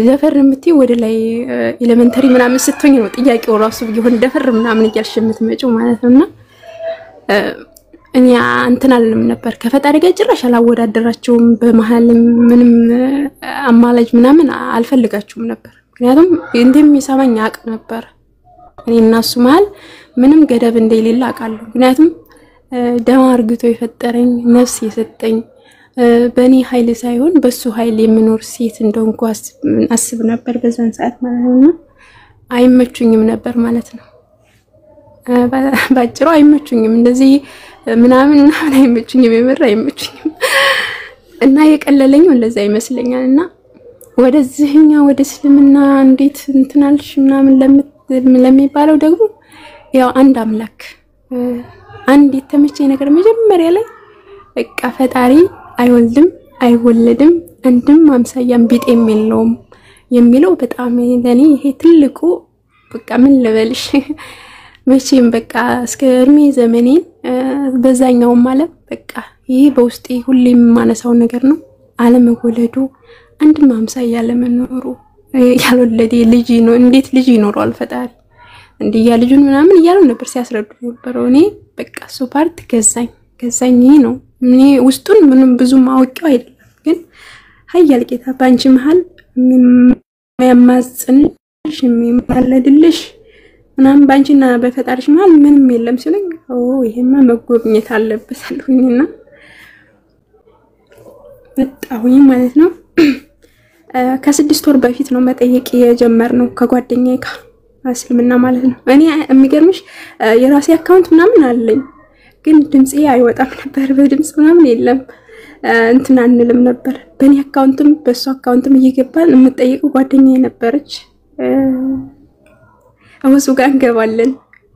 A: ዘፈር የምትይ ወደ ላይ ኤሌመንተሪ ምናምን ስትሆኝ ነው ጥያቄው ራሱ ቢሆን ደፈር ምናምን እያልሽ የምትመጪው ማለት ነውና እኛ እንትን አልንም ነበር ከፈጣሪ ጋር ጭራሽ አላወዳደራቸውም በመሃል ምንም አማላጅ ምናምን አልፈልጋቸውም ነበር ምክንያቱም እንደሚሰማኝ አቅ ነበር እኔና እሱ መሃል ምንም ገደብ እንደሌለ አቃለሁ ምክንያቱም ደም አርግቶ የፈጠረኝ ነፍስ የሰጠኝ በእኔ ኃይል ሳይሆን በሱ ኃይል የምኖር ሴት እንደሆንኩ አስብ ነበር በዛን ሰዓት ማለት ነው አይመቹኝም ነበር ማለት ነው ባጭሩ አይመቹኝም እንደዚህ ምናምን አይመቹኝም የምር አይመቹኝም እና የቀለለኝ እንደዛ ይመስለኛልና ወደዚህኛ ወደ እስልምና እንዴት እንትናልሽ ምናምን ለሚባለው ደግሞ ያው አንድ አምላክ አንድ የተመቸኝ ነገር መጀመሪያ ላይ በቃ ፈጣሪ አይወልድም አይወለድም አንድም አምሳያም ቢጤም የለውም የሚለው በጣም ለኔ ይሄ ትልቁ በቃ ምን ልበልሽ መቼም በቃ እስከ እድሜ ዘመኔ በዛኛው ማለት በቃ ይሄ በውስጤ ሁሌም ማነሳው ነገር ነው አለመወለዱ አንድም አምሳያ ለመኖሩ ያልወለደ ልጅ ነው እንዴት ልጅ ይኖራል ፈጣሪ እንዲያ ልጁን ምናምን ይያሉ ነበር ሲያስረዱ ነበር እኔ በቃ ሱፓርት ገዛኝ ነው እኔ ውስጡን ምንም ብዙ ማወቂው አይደለም ግን ሀያል ጌታ ባንቺ መሃል የሚያማጽንሽ የሚማለድልሽ ምናምን ባንቺና በፈጣሪሽ መሃል ምንም የለም ሲለኝ ይሄማ መጎብኘት አለበት አልኩኝና መጣሁኝ ማለት ነው ከ6 ወር በፊት ነው መጠየቅ የጀመርነው ከጓደኛዬ ጋር እስልምና ማለት ነው እኔ የሚገርምሽ የራሴ አካውንት ምናምን አለኝ ግን ድምጽ አይወጣም ነበር በድምጽ ምናምን የለም እንትና አንልም ነበር በኔ አካውንትም በሱ አካውንትም እየገባን የምጠይቀው ጓደኛዬ ነበረች አውሱ ጋር እንገባለን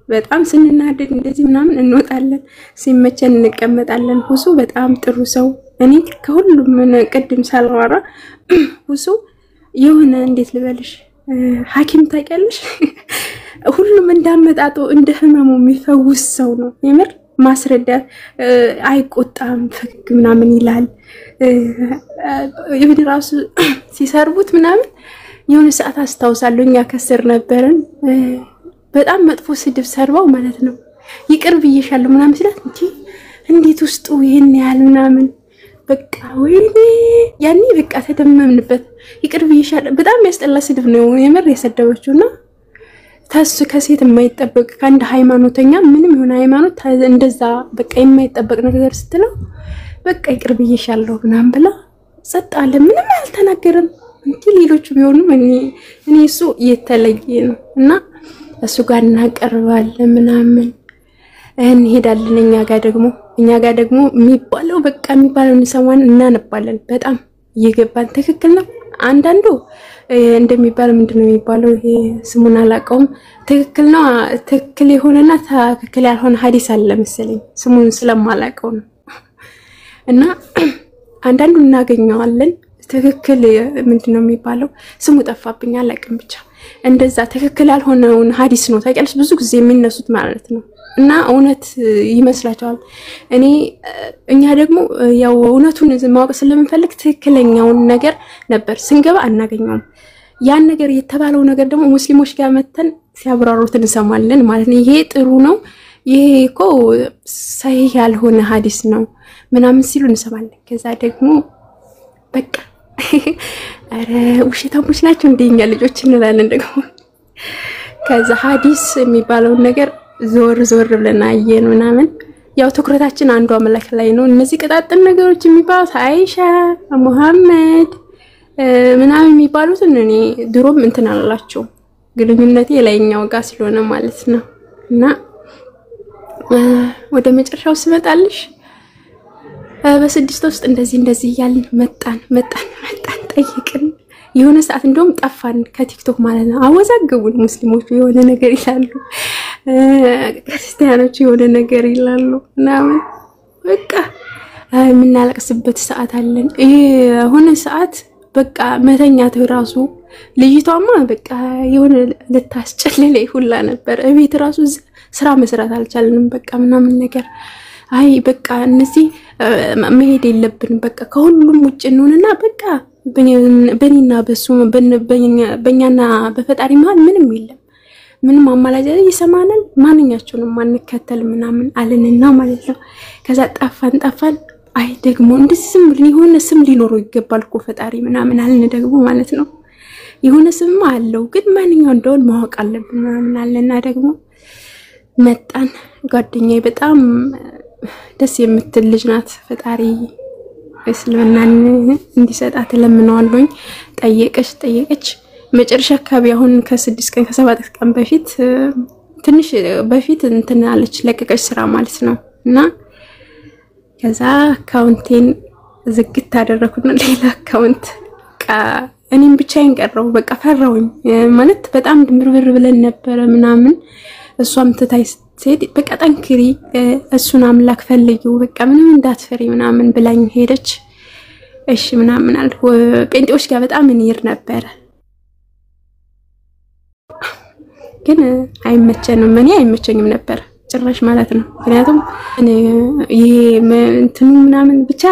A: በጣም ስንናደድ እንደዚህ ምናምን እንወጣለን ሲመቸን እንቀመጣለን ሁሱ በጣም ጥሩ ሰው እኔ ከሁሉም ቀድም ሳልዋራ ሁሱ የሆነ እንዴት ልበልሽ ሐኪም ታውቂያለሽ ሁሉም እንዳመጣጡ እንደ ህመሙ የሚፈውስ ሰው ነው የምር ማስረዳት አይቆጣም ፈግ ምናምን ይላል ይሁን ራሱ ሲሰርቡት ምናምን የሆነ ሰዓት አስተዋውሳለሁኛ ከስር ነበርን በጣም መጥፎ ስድብ ሰርባው ማለት ነው ይቅርብ ይሻለው ምናምን ሲላት እንዴት ውስጡ ይሄን ያህል ምናምን በቃ ወይኔ ያኔ በቃ ተደመምንበት ይቅርብ ይሻለው በጣም ያስጠላ ስድብ ነው የምር የሰደበችውና ታስ ከሴት የማይጠበቅ ካንድ ሃይማኖተኛ ምንም ይሁን ሃይማኖት እንደዛ በቃ የማይጠበቅ ነገር ስትለው በቃ ይቅርብ ይሻለው ምናምን ብላ ጸጣለ ምንም አልተናገረም እንጂ ሌሎቹ ቢሆኑ እኔ እሱ የተለየ ነው እና እሱ ጋር እናቀርባለን ምናምን እንሄዳለን እኛ ጋር ደግሞ የሚባለው በቃ የሚባለው እንሰማን እናነባለን በጣም እየገባን ትክክል ነው አንዳንዱ እንደሚባል ምንድነው የሚባለው ይሄ ስሙን አላቀውም ትክክል ነው ትክክል የሆነና ትክክል ያልሆነ ሐዲስ አለ መሰለኝ ስሙን ስለማላቀው ነው እና አንዳንዱ እናገኘዋለን ትክክል ምንድነው የሚባለው ስሙ ጠፋብኝ አላቀም ብቻ እንደዛ ትክክል ያልሆነውን ሐዲስ ነው ታውቂያለሽ ብዙ ጊዜ የሚነሱት ማለት ነው እና እውነት ይመስላችኋል እኛ ደግሞ ያው እውነቱን ማወቅ ስለምንፈልግ ትክክለኛውን ነገር ነበር ስንገባ አናገኘውም ያን ነገር የተባለው ነገር ደግሞ ሙስሊሞች ጋር መተን ሲያብራሩት እንሰማለን ማለት ነው ይሄ ጥሩ ነው ይሄ እኮ ሰሂህ ያልሆነ ሐዲስ ነው ምናምን ሲሉ እንሰማለን ከዛ ደግሞ በቃ አረ ውሸታሞች ናቸው እንደኛ ልጆች እንላለን ደግሞ ከዛ ሐዲስ የሚባለው ነገር ዞር ብለና አየን ምናምን ያው ትኩረታችን አንዱ አምላክ ላይ ነው እነዚህ ቀጣጥን ነገሮች የሚባሉት አይሻ መሐመድ ምናምን የሚባሉት እኔ ድሮም እንትን አላላችሁ ግንኙነቴ ላይኛው ጋር ስለሆነ ማለት ነው እና ወደ መጨረሻው ስመጣልሽ በ6 ውስጥ እንደዚህ ያልን መጣን ጠይቅን የሆነ ሰዓት እንደውም ጠፋን ከቲክቶክ ማለት ነው አወዛገቡን ሙስሊሞች የሆነ ነገር ይላሉ ክርስቲያኖች የሆነ ነገር ይላሉ ምናምን በቃ ምናለቅስበት ሰዓት አለን የሆነ ሰዓት በቃ መተኛት ራሱ ልጅቷማ በቃ የሆነ ልታስጨልለኝ ሁላ ነበር እቤት ራሱ ስራ መስራት አልቻልንም በቃ ምናምን ነገር አይ በቃ እነዚህ መሄድ የለብንም በቃ ከሁሉም ውጭ እንሆንና በቃ በእኔና በሱ በእኛና በፈጣሪ መሃል ምንም የለም ምንም አማላጅ ይሰማናል ማንኛቸውንም ማንከተል ምናምን አለንና ማለት ነው ከዛ ጠፋን አይ ደግሞ እንደዚህ ስም ሊሆን ስም ሊኖረው ይገባል እኮ ፈጣሪ ምናምን አለን ደግሞ ማለት ነው የሆነ ስም አለው ግን ማንኛው እንደሆነ ማወቅ አለብን ምናምን አለና ደግሞ መጣን ጓደኛዬ በጣም ደስ የምትል ልጅ ናት ፈጣሪ እስልምናን እንዲሰጣት ለምንዋልኝ ጠየቀች መጨረሻ አካባቢ አሁን ከ6 ቀን ከ7 ቀን በፊት ትንሽ በፊት እንትን አለች ለቀቀች ስራ ማለት ነው እና ከዛ አካውንቴን ዝግት አደረኩና ሌላ አካውንት እኔም ብቻዬን ቀረው በቃ ፈራውኝ ማለት በጣም ድምርብር ብለን ነበር ምናምን እሷም ትታይ ሴት በቃ ጠንክሪ እሱን አምላክ ፈልጊው በቃ ምንም እንዳትፈሪ ምናምን ብላኝ ሄደች እሺ ምናምን አልኩ ጴንጤዎች ጋር በጣም እንይር ነበር ግን አይመቸንም እኔ አይመቸኝም ነበር ጭራሽ ማለት ነው ምክንያቱም ይሄ እንትኑ ምናምን ብቻ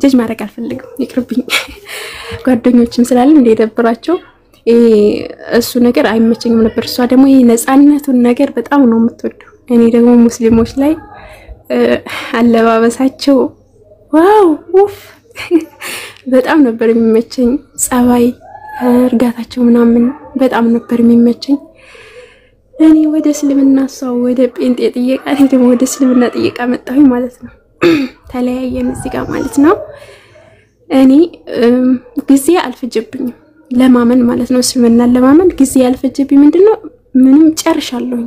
A: ጀጅ ማድረግ አልፈልግም ይቅርብኝ ጓደኞችም ስላለ እንደደብራቸው እሱ ነገር አይመቸኝም ነበር እሷ ደግሞ ይሄ ነፃነቱን ነገር በጣም ነው የምትወደው እኔ ደግሞ ሙስሊሞች ላይ አለባበሳቸው ዋው ኡፍ በጣም ነበር የሚመቸኝ ጸባይ እርጋታቸው ምናምን በጣም ነበር የሚመቸኝ እኔ ወደ እስልምና ሰው ወደ ጴንጤ ጥየቃ ደግሞ ወደ እስልምና ጥየቃ መጣሁኝ ማለት ነው ተለያየን እዚህ ጋር ማለት ነው እኔ ጊዜ አልፈጀብኝም ለማመን ማለት ነው እስልምና ለማመን ጊዜ አልፈጀብኝ ምንድነው ምንም ጨርሻለሁ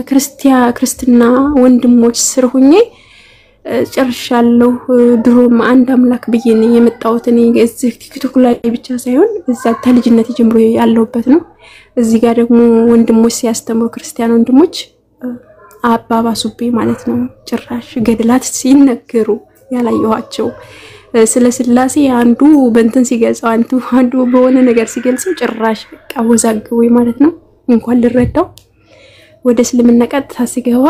A: ክርስቲያና ወንድሞች ስር ሆኜ ጨርሻለሁ ድሮም አንድ አምላክ በየኔ የመጣሁት እኔ እዚህ ቲክቶክ ላይ ብቻ ሳይሆን እዛ ተልጅነት ጀምሮ ያለውበት ነው እዚህ ጋር ደግሞ ወንድሞች ሲያስተምሩ ክርስቲያን ወንድሞች አባባሱቤ ማለት ነው ጭራሽ ገድላት ሲነገሩ ያላየኋቸው ስለ ስላሴ አንዱ በእንትን ሲገልጸው አንዱ በሆነ ነገር ሲገልጸው ጭራሽ በቃ ወዛግቦኝ ማለት ነው እንኳን ልረዳው ወደ እስልምና ቀጥታ ሲገባ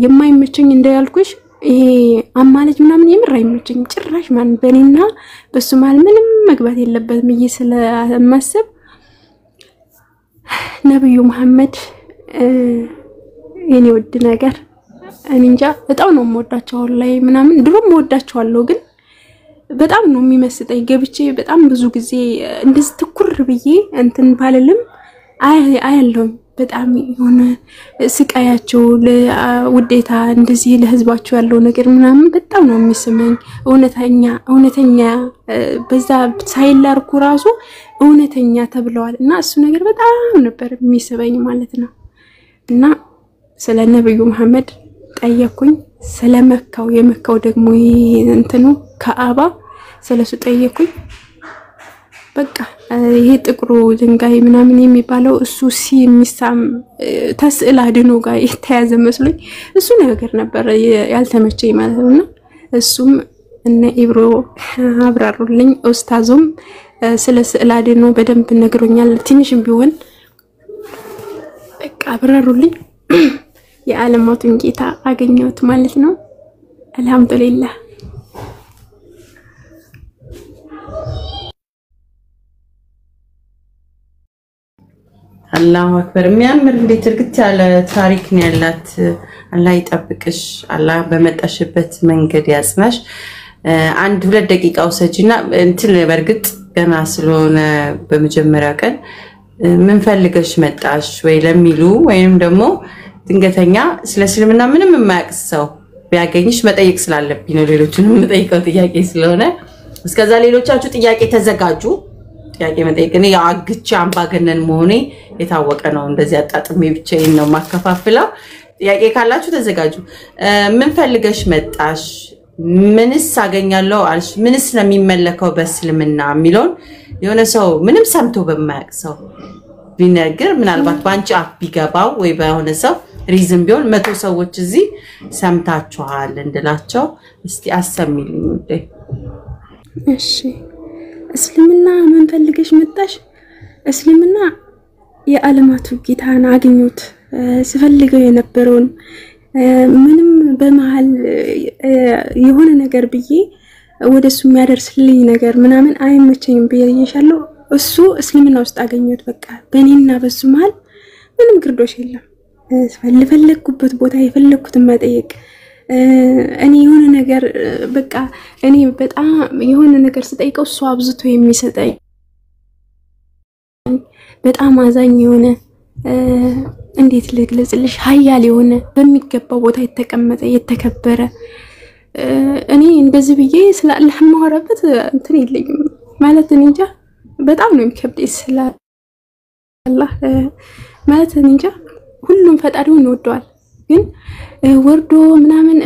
A: የማይመቸኝ እንደያልኩሽ ይሄ አማላጅ ምናምን የምር አይመቸኝ ጭራሽ ማን በኔና በሱ ማለት ምንም መግባት የለበትም ስለማስብ ነብዩ መሐመድ የኔ ወድ ነገር እንጃ በጣም ነው የምወዳቸው ላይ ምናምን ድሮም ወዳቸዋለሁ ግን በጣም ነው የሚመስጠኝ ገብቼ በጣም ብዙ ጊዜ እንደዚህ ትኩር ብዬ እንትን ባልልም አያለው በጣም የሆነ ስቃያቸው ለውዴታ እንደዚህ ለህዝባቸው ያለው ነገር ምናምን በጣም ነው የሚስመኝ እውነተኛ በዛ ሳይላርኩ ራሱ እውነተኛ ተብለዋል እና እሱ ነገር በጣም ነበር የሚስበኝ ማለት ነው እና ስለ ነብዩ መሐመድ ጠየቁኝ ስለመካው የመካው ደግሞ እንትኑ ከአባ ስለሱ ጠየቁኝ በቃ ይሄ ጥቁሩ ድንጋይ ምናምን የሚባለው እሱ ሲሚሳም ተስዕላ ድኖ ጋር የተያዘ መስሎኝ እሱ ነገር ነበር ያልተመቸኝ ማለት ነውና እሱም እነ ኢብሮ አብራሩልኝ ኡስታዙም ስለ ስዕላ ድኖ በደንብ ነግሮኛል ትንሽም ቢሆን በቃ አብራሩልኝ የዓለማቱን ጌታ አገኘሁት ማለት ነው አልহামዱሊላህ
B: አላሁ አክበር የሚያምር እንዴት እርግጥ ያለ ታሪክ ነው ያላት አላህ ይጠብቅሽ አላህ በመጣሽበት መንገድ ያጽናሽ አንድ 2 ደቂቃ ወሰጂና እንትን በርግጥ ገና ስለሆነ በመጀመሪያ ቀን ምን ፈልገሽ መጣሽ ወይ ለሚሉ ወይም ደግሞ ድንገተኛ ስለ እስልምና ምንም የማያቅሰው ቢያገኝሽ መጠየቅ ስላለብኝ ነው ሌሎችንም መጠየቀው ጥያቄ ስለሆነ እስከዛ ሌሎቻችሁ ጥያቄ ተዘጋጁ ጥያቄ መጠየቅ እኔ ያግጭ አምባገነን መሆኔ የታወቀ ነው እንደዚህ አጣጥሜ ብቻዬን ነው ማከፋፍለው ጥያቄ ካላችሁ ተዘጋጁ ምን ፈልገሽ መጣሽ ምንስ አገኛለሁ አልሽ ምንስ ነው የሚመለከው በእስልምና የሚለውን የሆነ ሰው ምንም ሰምቶ በማያቅሰው ቢነገር ምናልባት ባንቺ አፍ ቢገባው ወይ ባይሆነ ሰው ሪዝን ቢሆን 100 ሰዎች እዚህ ሰምታችኋል እንድላቸው እስቲ አሰሚልኝ ወዴ
A: እሺ እስልምና ምን ፈልገሽ መጣሽ እስልምና የዓለማቱ ጌታን አገኙት ስፈልገው የነበረውን ምንም በመሃል የሆነ ነገር ብዬ ወደሱ የሚያደርስልኝ ነገር ምናምን አይመቸኝም ብዬሻለሁ እሱ እስልምና ውስጥ አገኘሁት በቃ በእኔና በሱ መሃል ምንም ግርዶሽ የለም ፈለኩበት ቦታ የፈለኩት መጠየቅ እኔ የሆነ ነገር በቃ እኔ በጣም የሆነ ነገር ስጠይቀው እሱ አብዝቶ የሚሰጠኝ በጣም አዛኝ የሆነ እንዴት ልግለጽልሽ ኃያል የሆነ በሚገባው ቦታ የተቀመጠ የተከበረ እኔ እንደዚህ ብዬ ስለ አላህ ማወራበት እንትን የለኝም ማለት እንጃ በጣም ነው የሚከብደኝ ስለ አላህ ማለት እንጃ ሁሉም ፈጣሪውን ይወደዋል ግን ወርዶ ምናምን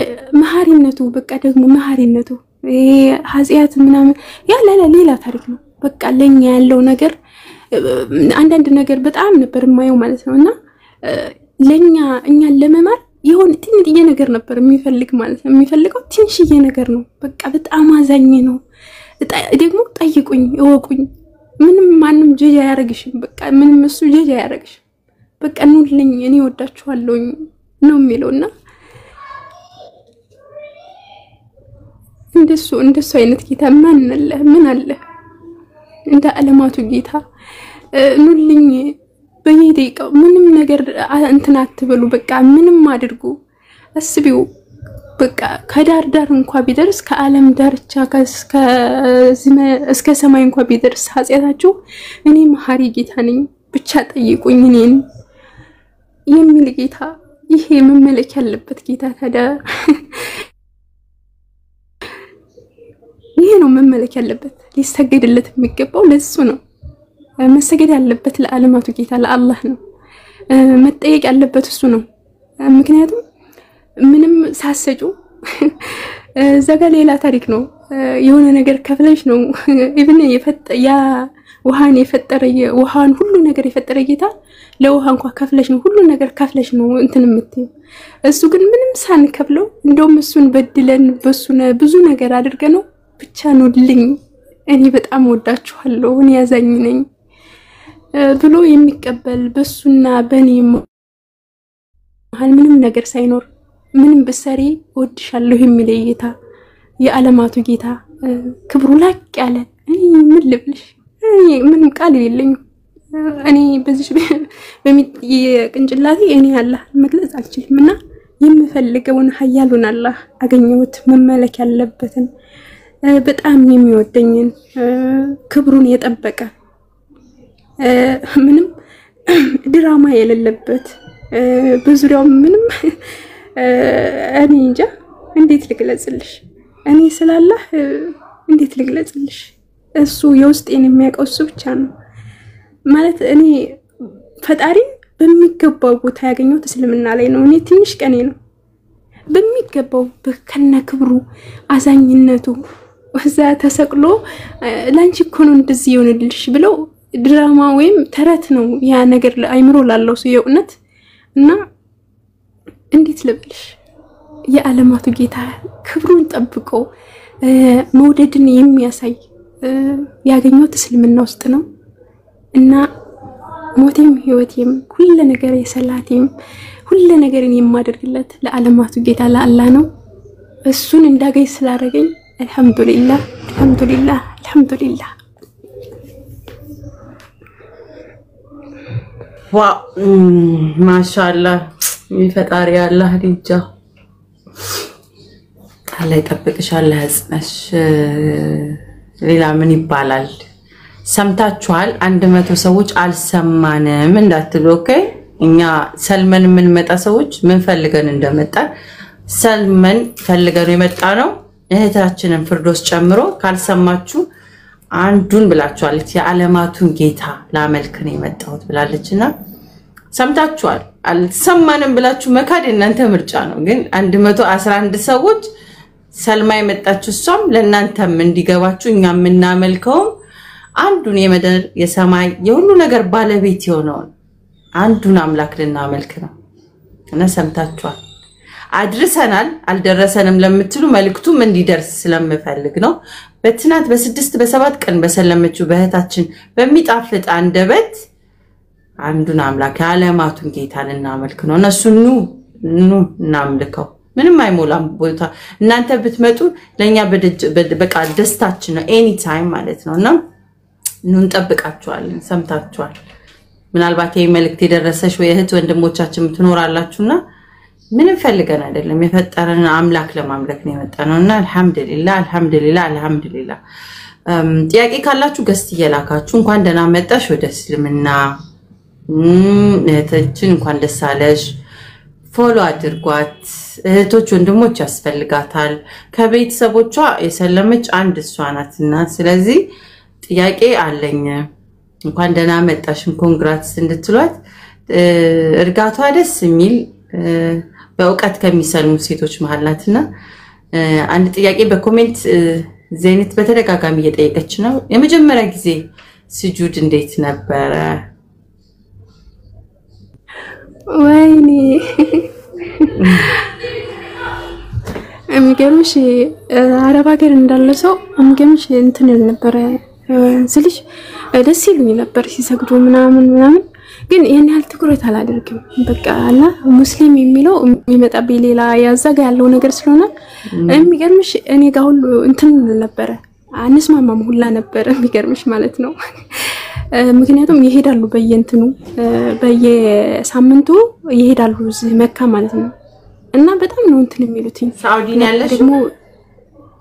A: መሐሪነቱ በቃ ደግሞ መሐሪነቱ ኃጢአት ምናምን ያለ ሌላ ታሪክ ነው በቃ ለኛ ያለው ነገር አንዳንድ ነገር በጣም ነበር የማየው ማለት ነውና ለኛ እኛን ለመማር ይሁን ትንሽዬ ነገር ነበር የሚፈልግ ማለት ነው የሚፈልገው ትንሽዬ ነገር ነው በቃ በጣም አዛኝ ነው ደግሞ ጠይቁኝ እወቁኝ ምንም ማንም ጀጃ ያረግሽም በቃ ምንም እሱ ጀጃ ያረግሽ በቃ ኑልኝ እኔ ወዳችኋለሁ ነው የሚለውና እንደሱ አይነት ጌታ ምን አለ እንደ ዓለማቱ ጌታ ኑልኝ በየደቂቃው ምንም ነገር እንትን አትበሉ በቃ ምንም አድርጉ አስቢው በቃ ከዳር ዳር እንኳን ቢደርስ ከዓለም ዳርቻ እስከ ሰማይ እንኳን ቢደርስ ኃጢአታችሁ እኔ መሐሪ ጌታ ነኝ ብቻ ጠይቁኝ እኔን የሚል ጌታ ይሄ መመለክ ያለበት ጌታ ታዲያ ይሄ ነው መመለክ ያለበት ሊሰገድለት የሚገባው ለሱ ነው መሰገድ ያለበት ለዓለማቱ ጌታ ለአላህ ነው መጠየቅ ያለበት እሱ ነው ምክንያቱም ምንም ሳሰጩ ዘጋ ሌላ ታሪክ ነው የሆነ ነገር ከፍለሽ ነው ኢቭን ያ ውሃን የፈጠረ ውሃን ሁሉ ነገር የፈጠረ ጌታ ለውሃ እንኳን ከፍለሽ ነው ሁሉ ነገር ከፍለሽ ነው እንትን የምትይ እሱ ግን ምንም ሳንከፍለው እንደውም እሱን በድለን በሱነ ብዙ ነገር አድርገነው ብቻ ኑልኝ እኔ በጣም ወዳችኋለሁ እኔ ያዛኝ ነኝ ብሎ የሚቀበል በሱና በኔ መሃል ምንም ነገር ሳይኖር ምንም በሰሪ ወድሻለሁ የሚል ጌታ የዓለማቱ ጌታ ክብሩ ላቅ ያለ እኔ ምን ልብልሽ እኔ ምንም ቃል የለኝም እኔ በዚህ የቅንጭላቴ እኔ አላህ መግለጽ አልችልምና የምፈልገውን ኃያሉን አላህ አገኘሁት መመለክ ያለበትን በጣም የሚወደኝን ክብሩን የጠበቀ ምንም ድራማ የሌለበት በዙሪያው ምንም እኔ እንጃ እንዴት ልግለጽልሽ እኔ ስላላህ እንዴት ልግለጽልሽ እሱ የውስጤን የሚያውቀው እሱ ብቻ ነው ማለት እኔ ፈጣሪን በሚገባው ቦታ ያገኘሁት እስልምና ላይ ነው እኔ ትንሽ ቀኔ ነው በሚገባው በከነ ክብሩ አዛኝነቱ ወዛ ተሰቅሎ ላንቺ እኮ ነው እንደዚህ ይሆንልሽ ብለው ድራማ ወይም ተረት ነው ያ ነገር አይምሮ ላለው ሰው የእውነት እና እንዴት ልብልሽ የዓለማቱ ጌታ ክብሩን ጠብቆ መውደድን የሚያሳይ ያገኘሁት እስልምና ውስጥ ነው እና ሞቴም ህይወቴም ሁሉ ነገር የሰላቴም ሁሉ ነገርን የማደርግለት ለዓለማቱ ጌታ ለአላህ ነው እሱን እንዳገኝ ስላረገኝ አልহামዱሊላህ አልহামዱሊላህ አልহামዱሊላህ
B: ዋው ማሻአላህ ይፈጣሪ አላህ ዲጃ አላህ ይጠብቅሽ አላህ ያጽናሽ ሌላ ምን ይባላል ሰምታችኋል 100 ሰዎች አልሰማንም እንዳትሉ ኦኬ እኛ ሰልመን ምን መጣ ሰዎች ምን ፈልገን እንደመጣ ሰልመን ፈልገን የመጣ ነው እህታችንን ፍርዶስ ጨምሮ ካልሰማችሁ አንዱን ብላችኋለች የዓለማቱን ጌታ ላመልክ ነው የመጣሁት ብላለችና ሰምታችኋል አልሰማንም ብላችሁ መካድ እናንተ ምርጫ ነው ግን 111 ሰዎች ሰልማ የመጣችሁ ሷም ለእናንተም እንዲገባችሁ እኛ ምናመልከው አንዱን የመደር የሰማይ የሁሉ ነገር ባለቤት የሆነው አንዱን አምላክ ልናመልክ ነው እና ሰምታችኋል አድርሰናል አልደረሰንም ለምትሉ መልእክቱም እንዲደርስ ስለምፈልግ ነው በትናት በ6 በ7 ቀን በሰለመችው በእህታችን በሚጣፍጥ አንደበት አንዱን አምላክ ዓለማቱን ጌታ ልናመልክ ነው እነሱ ኑ እናምልከው ምንም አይሞላም ቦታ እናንተ ብትመጡ ለኛ በቃ ደስታችን ነው ኤኒ ታይም ማለት ነውና ኑን ጠብቃችኋለን ሰምታችኋል ምናልባት ይሄ መልእክት የደረሰሽ ወይ እህት ወንድሞቻችን ትኖራላችሁና ምንም ፈልገን አይደለም የፈጠረን አምላክ ለማምለክ ነው የመጣነውና አልহামዱሊላህ አልহামዱሊላህ አልহামዱሊላህ ጥያቄ ካላችሁ ገስት እየላካችሁ እንኳን ደህና መጣሽ ወደ እስልምና እህታችን እንኳን ደስ አለሽ ፎሎ አድርጓት እህቶች ወንድሞች ያስፈልጋታል ከቤተሰቦቿ የሰለመች አንድ እሷ ናትና ስለዚህ ጥያቄ አለኝ እንኳን ደህና መጣሽም ኮንግራትስ እንድትሏት እርጋቷ ደስ የሚል በእውቀት ከሚሰልሙ ሴቶች መሃል ናትና አንድ ጥያቄ በኮሜንት ዘይነት በተደጋጋሚ እየጠየቀች ነው። የመጀመሪያ ጊዜ ስጁድ እንዴት ነበረ?
A: ወይኔ እምገምሽ አረብ ሀገር እንዳለ ሰው እምገምሽ እንትን ነበር ስልሽ ደስ ይሉኝ ነበር ሲሰግዱ ምናምን ግን ይሄን ያህል ትኩረት አላደርግም። በቃ አላ ሙስሊም የሚለው የሚመጣብኝ ሌላ ያዛጋ ያለው ነገር ስለሆነ የሚገርምሽ እኔ ጋር ሁሉ እንትን ነበር አንስማማም ሁላ ነበር የሚገርምሽ ማለት ነው። ምክንያቱም ይሄዳሉ በየእንትኑ በየሳምንቱ ይሄዳሉ እዚህ መካ ማለት ነው። እና በጣም ነው እንትን የሚሉት
B: ሳውዲ ነው ያለሽ
A: ደግሞ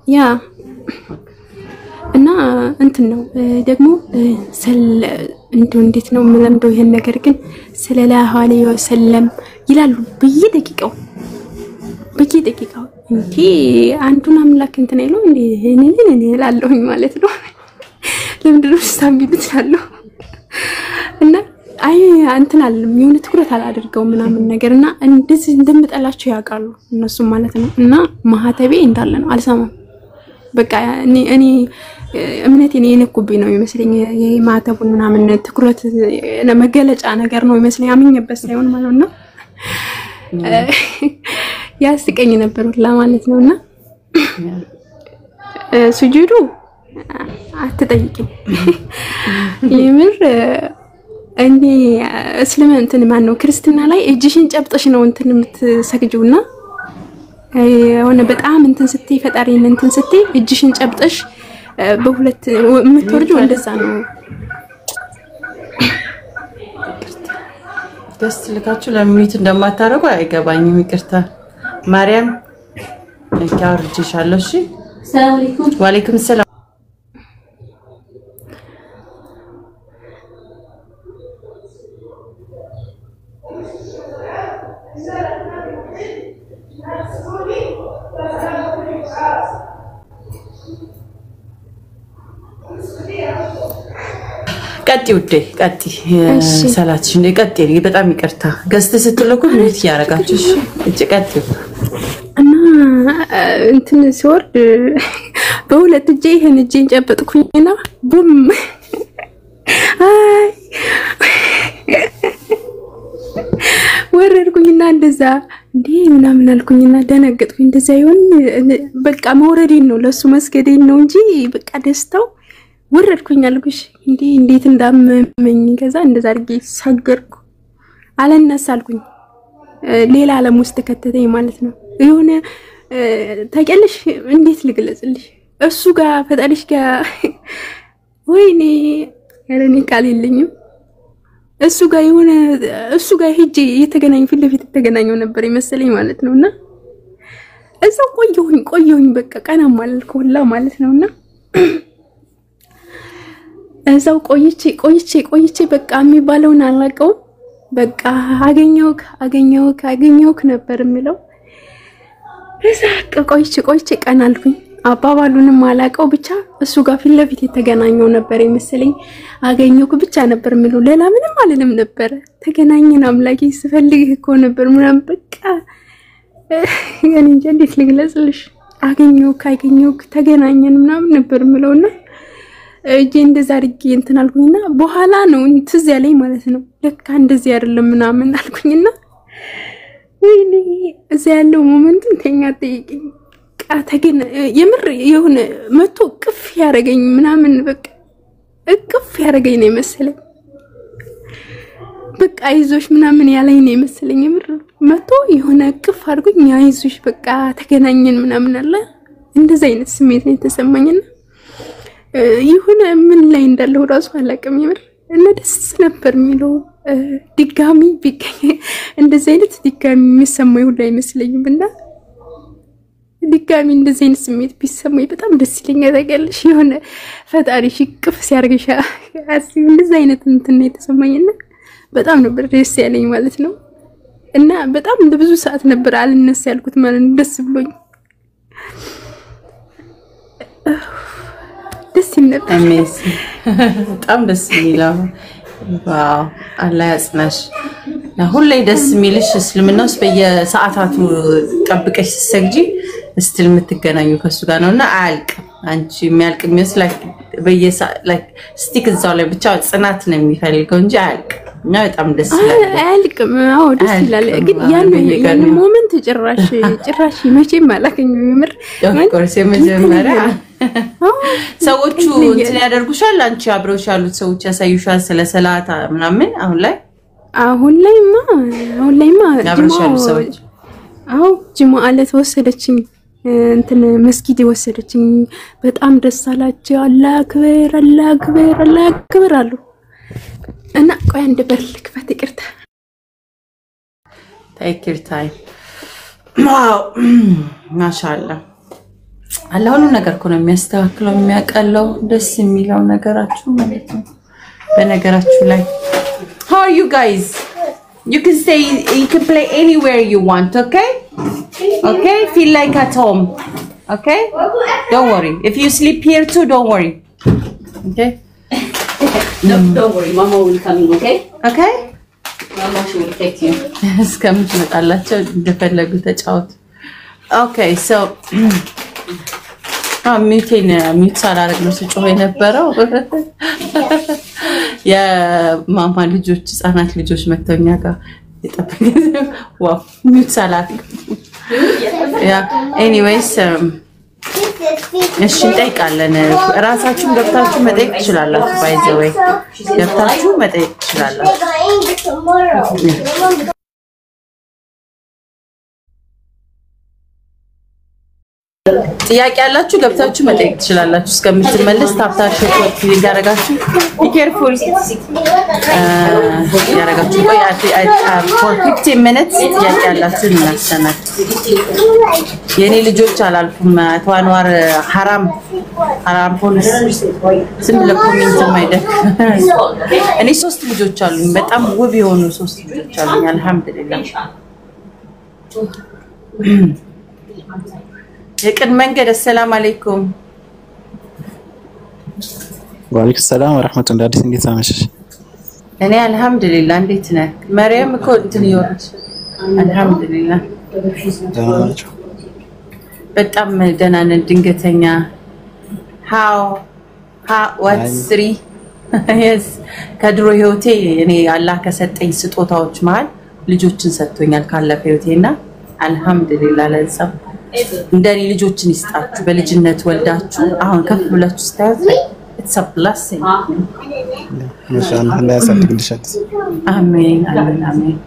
A: ያ እና እንትን ነው ደግሞ እንዴት ነው ምንምደው ይሄን ነገር ግን ሰለላሁ ዐለይሂ ወሰለም ይላሉ በየደቂቃው እንዴ አንዱን አምላክ እንትን አይለው እንዴ እኔ እላለሁኝ ማለት ነው። ለምንድነው ስታምቢሉት ያለው እና አይ እንትን አለም የሆነ ትኩረት አላደርገው ምናምን ነገርና እንደዚህ እንደምጠላቸው ያውቃሉ እነሱ ማለት ነው። እና ማህተቤ እንዳለ ነው አልሰማም። በቃ እኔ እምነቴ የነኩብኝ ነው ይመስለኝ የማህተቡን ምናምን ትኩረት ለመገለጫ ነገር ነው ይመስለኝ አምኜበት ሳይሆን ማለት ነው። ያስቀኝ ነበር ሁላ ማለት ነውና ስጁዱ አትጠይቂኝ የምር እንዴ እስልምና እንትን ማን ነው ክርስቲና ላይ እጅሽን ጨብጠሽ ነው እንትን የምትሰግጂውና የሆነ በጣም እንትን ስትይ ፈጣሪን እንትን ስትይ እጅሽን ጨብጠሽ በሁለት የምትወርጂው እንደዛ ነው።
B: ደስ ልካችሁ ለሚት እንደማታረጉ አይገባኝም። ይቅርታ ማርያም እንካርጅሻለሁ። እሺ ሰላም አለይኩም። ወአለይኩም ሰላም። ቀጥ ውዴ ቀጥ ሰላትሽ እንደ ቀጥ በጣም ይቅርታ ገስት ስትልኩ ምንት ያረጋችሁሽ እጭ ቀጥ
A: እና እንትን ሲወርድ በሁለት እጄ ይሄን እጄን ጨበጥኩኝና ቡም አይ ወረድኩኝና እንደዛ እንዴ ምናምን አልኩኝና ደነገጥኩኝ። እንደዛ ይሆን በቃ መውረዴን ነው ለሱ መስገዴን ነው እንጂ በቃ ደስታው ወረድኩኝ አልኩሽ እንዴ እንዴት እንዳመመኝ። ከዛ እንደዛ አድርጌ ሰገርኩ አለነሳልኩኝ ሌላ ዓለም ውስጥ ከተተኝ ማለት ነው። የሆነ ታውቂያለሽ እንዴት ልግለጽልሽ እሱ ጋር ፈጣሪሽ ጋር ወይኔ ያለኔ ቃል የለኝም። እሱ ጋር የሆነ እሱ ጋር ሄጄ የተገናኙ ፊት ለፊት የተገናኘው ነበር ይመስለኝ ማለት ነውና እዛው ቆየሁኝ በቃ ቀናም አልኩላ ማለት ነውና እዛው ቆይቼ በቃ የሚባለውን አላቀው በቃ አገኘውክ ነበር የሚለው። እዛ ቆይቼ ቀን አልኩኝ አባባሉንም አላቀው ብቻ እሱ ጋር ፊት ለፊት የተገናኘው ነበር ይመስለኝ። አገኘውክ ብቻ ነበር የሚለው ሌላ ምንም አልልም ነበር። ተገናኘን አምላኬ ስፈልግህ እኮ ነበር ምናምን በቃ ያኔ እንዴት ልግለጽልሽ አገኘውክ ተገናኘን ምናምን ነበር የሚለውና እጄ እንደዛ አድርጌ እንትን አልኩኝና በኋላ ነው ትዝ ያለኝ ማለት ነው። ለካ እንደዚህ አይደለም ምናምን አልኩኝና ወይኔ እዛ ያለው ሞመንቱን ተኛ ጠይቂኝ ቃተገን የምር የሆነ መቶ ቅፍ ያረገኝ ምናምን በቃ እቅፍ ያረገኝ ነው መሰለኝ። በቃ አይዞሽ ምናምን ያለኝ ነው መሰለኝ። የምር መቶ የሆነ ቅፍ አድርጎኝ አይዞሽ በቃ ተገናኘን ምናምን አለ። እንደዛ አይነት ስሜት ነው የተሰማኝና ይሁን ምን ላይ እንዳለው ራሱ አላቀም። የምር እና ደስ ነበር የሚለው ድጋሚ ቢገኝ እንደዚህ አይነት ድጋሚ የሚሰማኝ ሁሉ አይመስለኝም። እና ድጋሚ እንደዚህ አይነት ስሜት ቢሰማኝ በጣም ደስ ይለኛል። ታውቂያለሽ የሆነ ፈጣሪ ሽቅፍ ሲያርግሽ አስቢ እንደዚህ አይነት እንትን ነው የተሰማኝና በጣም ነበር ደስ ያለኝ ማለት ነው። እና በጣም ለብዙ ሰዓት ነበር አልነሳ ያልኩት ማለት ነው ደስ ብሎኝ ደስ ይነበር
B: በጣም ደስ ይላል። ዋው አላህ ያጽናሽ ሁሌ ደስ የሚልሽ እስልምናስ በየሰዓታቱ ጠብቀሽ ስትሰግጂ እስቲል የምትገናኙ ከሱ ጋር ነውና አልቅ አንቺ የሚያልቅ የሚመስላል በየሰዓት ስቲክ እዛው ላይ ብቻ ጽናት ነው የሚፈልገው እንጂ አልቅ እና በጣም ደስ ይላል
A: አልቅም አዎ ደስ ይላል ግን ያን ሞመንት ጭራሽ መቼም አላገኘም ምር
B: ኦፍኮርስ የመጀመሪያ ሰዎቹ እንትን ያደርጉሻል አንቺ አብረውሽ ያሉት ሰዎች ያሳዩሻል ስለ ሰላት ምናምን አሁን ላይማ አብረውሽ ያሉት ሰዎች
A: አዎ ጅማዓ ለተወሰደችኝ እንትን መስጊድ ወሰደችኝ በጣም ደስ አላቸው አላህ አክበር አላህ አክበር አላህ አክበር አሉ እና ቆይ አንድ በር ልክፈት ይቅርታ
B: take your time ዋው ማሻአላህ አላህ ሁሉ ነገር እኮ ነው የሚያስተካክለው የሚያቀለው ደስ የሚለው ነገራችሁ ማለት ነው በነገራችሁ ላይ how are you guys you can stay you can play anywhere you want okay feel like at home okay don't worry if you sleep here too don't worry okay
C: no don't worry mama will come in okay mama she will take you
B: እስከምትመጣላቸው እንደፈለጉ ተጫወት okay so ሚዩት ሳላረግ ነው ስጮህ የነበረው የማማ ልጆች ህፃናት ልጆች መተውኛ ጋር ይጠብቁኝ ዋው ሚዩት ሳላረግ anyways እሺ እንጠይቃለን ራሳችሁን ገብታችሁ መጠየቅ ትችላላችሁ by the way ገብታችሁ መጠየቅ ትችላላችሁ ጥያቄ ያላችሁ ገብታችሁ መጠየቅ ትችላላችሁ እስከምትመለስ ታፍታሽ ያረጋችሁ be careful ያረጋችሁ ቆይ for 15 minutes ጥያቄ ያላችሁ እናስተናል የኔ ልጆች አላልኩም ተዋንዋር حرام ፖሊስ ስም ለኮሜንት ማይደክ እኔ 3 ልጆች አሉኝ በጣም ውብ የሆኑ 3 ልጆች አሉኝ አልহামዱሊላህ የቅን መንገድ السلام عليكم
D: وعليكم السلام ورحمة الله አዲስ እንዴት አመሸሽ
B: እኔ አልহামዱሊላህ እንዴት ነህ ማርያም እኮ እንትን ይወርድ አልহামዱሊላህ በጣም ደህና ነን ድንገተኛ how what's 3 yes ከድሮ ህይወቴ እኔ አላህ ከሰጠኝ ስጦታዎች መሃል ልጆችን ሰጥቶኛል ካለፈ ህይወቴና አልহামዱሊላህ ለዛ እንደኔ ልጆችን ይስጣችሁ በልጅነት ወልዳችሁ አሁን ከፍ ብላችሁ ስታዩት it's a blessing
D: ማሻአላህ አላህ ያሳድግልሻል
B: አሜን አሜን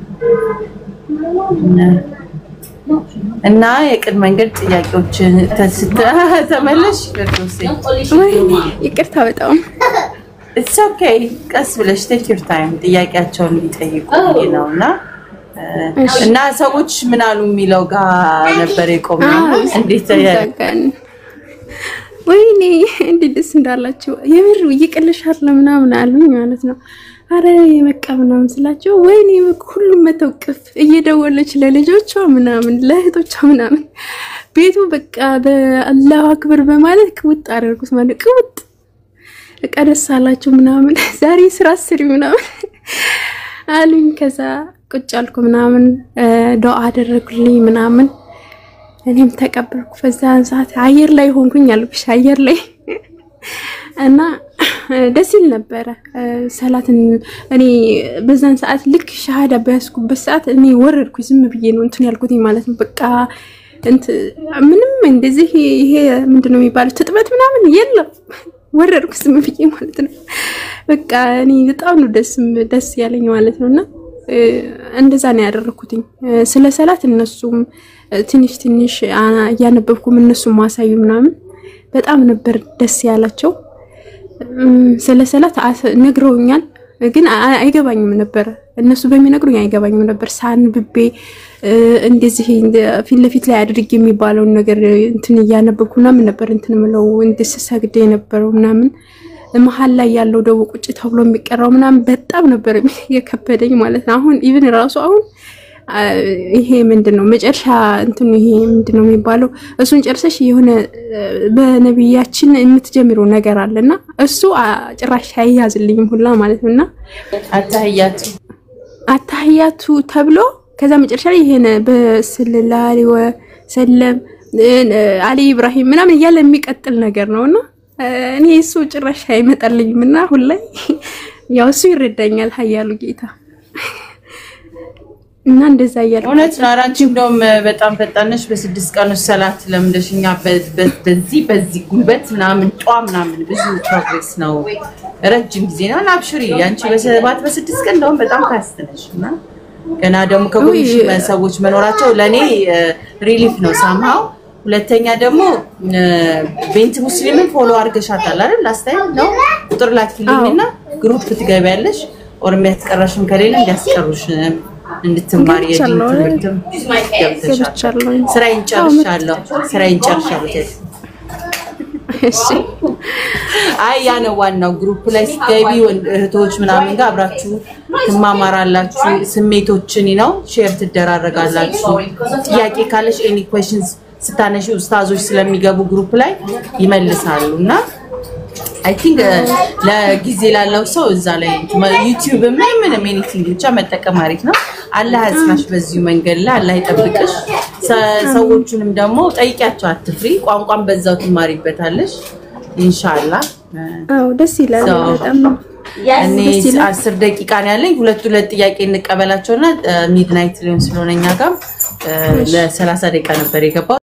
B: እና የቅድ መንገድ ጥያቄዎችን ተመለሽ ለዶሴ
A: ይቅርታ በጣም
B: it's okay ቀስ ብለሽ take your time ጥያቄያቸውን ሊጠይቁ ነውና እና ሰዎች ምን አሉ የሚለው ጋር ነበር የቆመው እንዴት ያቀን
A: ወይኔ እንዴትስ እንዳላችሁ የምር ይቀልሻል ለምናምን አሉኝ ማለት ነው አረ የመቀበናም ስላችሁ ወይኔ ሁሉም መተውቅፍ እየደወለች ለልጆቿ ምናምን ለእህቶቿ ምናምን ቤቱ በቃ በአላሁ አክበር በማለት ቅውጥ አደረጉት ማለት ቅውጥ ቀደሳላችሁ ምናምን ዛሬ ስራ ስሪ ምናምን አሉኝ ከዛ ቁጭ አልኩ ምናምን ዱአ አደረኩልኝ ምናምን እኔም ተቀበልኩ በዛን ሰዓት አየር ላይ ሆንኩኝ አልኩሽ አየር ላይ እና ደስ ይል ነበር ሰላትን እኔ በዛን ሰዓት ልክ ሻሃዳ በያስኩበት ሰዓት እኔ ወረድኩ ዝም ብዬ ነው እንትን ያልኩት ማለት ነው በቃ እንት ምንም እንደዚህ ይሄ ምንድነው የሚባለው ትጥበት ምናምን የለም ወረድኩ ዝም ብዬ ማለት ነው በቃ እኔ በጣም ነው ደስ ያለኝ ማለት ነውና እንደዛ ነው ያደረኩትኝ ስለ ሰላት እነሱም ትንሽ ያነበብኩም እነሱም ማሳዩ ምናምን በጣም ነበር ደስ ያላቸው ስለ ሰላት ነግረውኛል ግን አይገባኝም ነበር እነሱ በሚነግሩኝ አይገባኝም ነበር ሳንብቤ እንደዚህ ፊት ለፊት ላይ አድርግ የሚባለው ነገር እንትን ያነበብኩና ምን ነበር እንትን ምለው እንደሰግደ የነበረው ምናምን መሐል ላይ ያለው ደው ቁጭ ተብሎ የሚቀራው ምናምን በጣም ነበር የከበደኝ ማለት ነው አሁን ኢቭን ራሱ አሁን ይሄ ምንድነው መጨረሻ እንትኑ ይሄ ምንድነው የሚባለው እሱን ጨርሰሽ የሆነ በነብያችን የምትጀምረው ነገር አለና እሱ ጭራሽ አይያዝልኝም ሁላ ማለት ነውና አታህያቱ ተብሎ ከዛ መጨረሻ ላይ ይሄን በሰለላሁ ዐለይሂ ወሰለም አሊ ኢብራሂም ምናምን ያለ የሚቀጥል ነገር ነውና እኔ እሱ ጭራሽ አይመጣልኝምና ሁላ ያው እሱ ይረዳኛል ኃያሉ ጌታ እና እንደዛ ያያል
B: እውነት ነው አራንቺ እንደውም በጣም ፈጣንሽ በ6 ቀን ውስጥ ሰላት ለምደሽኛ በዚህ ጉልበት ምናምን ምናምን ብዙ ፕሮግሬስ ነው ረጅም ጊዜ ነው አብሽሪ ያንቺ በ6 ቀን እንደውም በጣም ካስተነሽና ገና ደግሞ ከጎንሽ ሰዎች መኖራቸው ለኔ ሪሊፍ ነው ሳምሃው ሁለተኛ ደግሞ ቤንት ሙስሊምን ፎሎ አርገሻታል አይደል ላስታይ ነው ቁጥር ላኪልኝና ግሩፕ ትገቢያለሽ ኦርሚያት ቀራሽም ከሌለ እንዲያስቀሩሽ እንድትማሪ የዲን ትምህርትም ገብተሻል ስራዬን ጨርሻለሁ
A: እሺ
B: አይ ያ ነው ዋናው ግሩፕ ላይ ስገቢ እህቶች ምናምን ጋር አብራችሁ ትማማራላችሁ ስሜቶችን ነው ሼር ትደራረጋላችሁ ጥያቄ ካለሽ ኤኒ ኩዌስችንስ ስታነሺ ኡስታዞች ስለሚገቡ ግሩፕ ላይ ይመልሳሉና I think ለጊዜ ላለው ሰው እዛ ላይ ዩቲዩብ ምን ኤኒቲንግ ብቻ መጠቀም አሪፍ ነው አላህ ያጽናሽ በዚሁ መንገድ ላይ አላህ ይጠብቅሽ ሰዎቹንም ደግሞ ጠይቂያቸው አትፍሪ ቋንቋን በዛው ትማሪበታለሽ ኢንሻአላህ
A: አው ደስ ይላል በጣም
B: እኔ 10 ደቂቃ ነው ያለኝ ሁለት ጥያቄ እንቀበላቸውና ሚድናይት ሊሆን ስለሆነኛ ጋር ለ30 ደቂቃ ነበር የገባው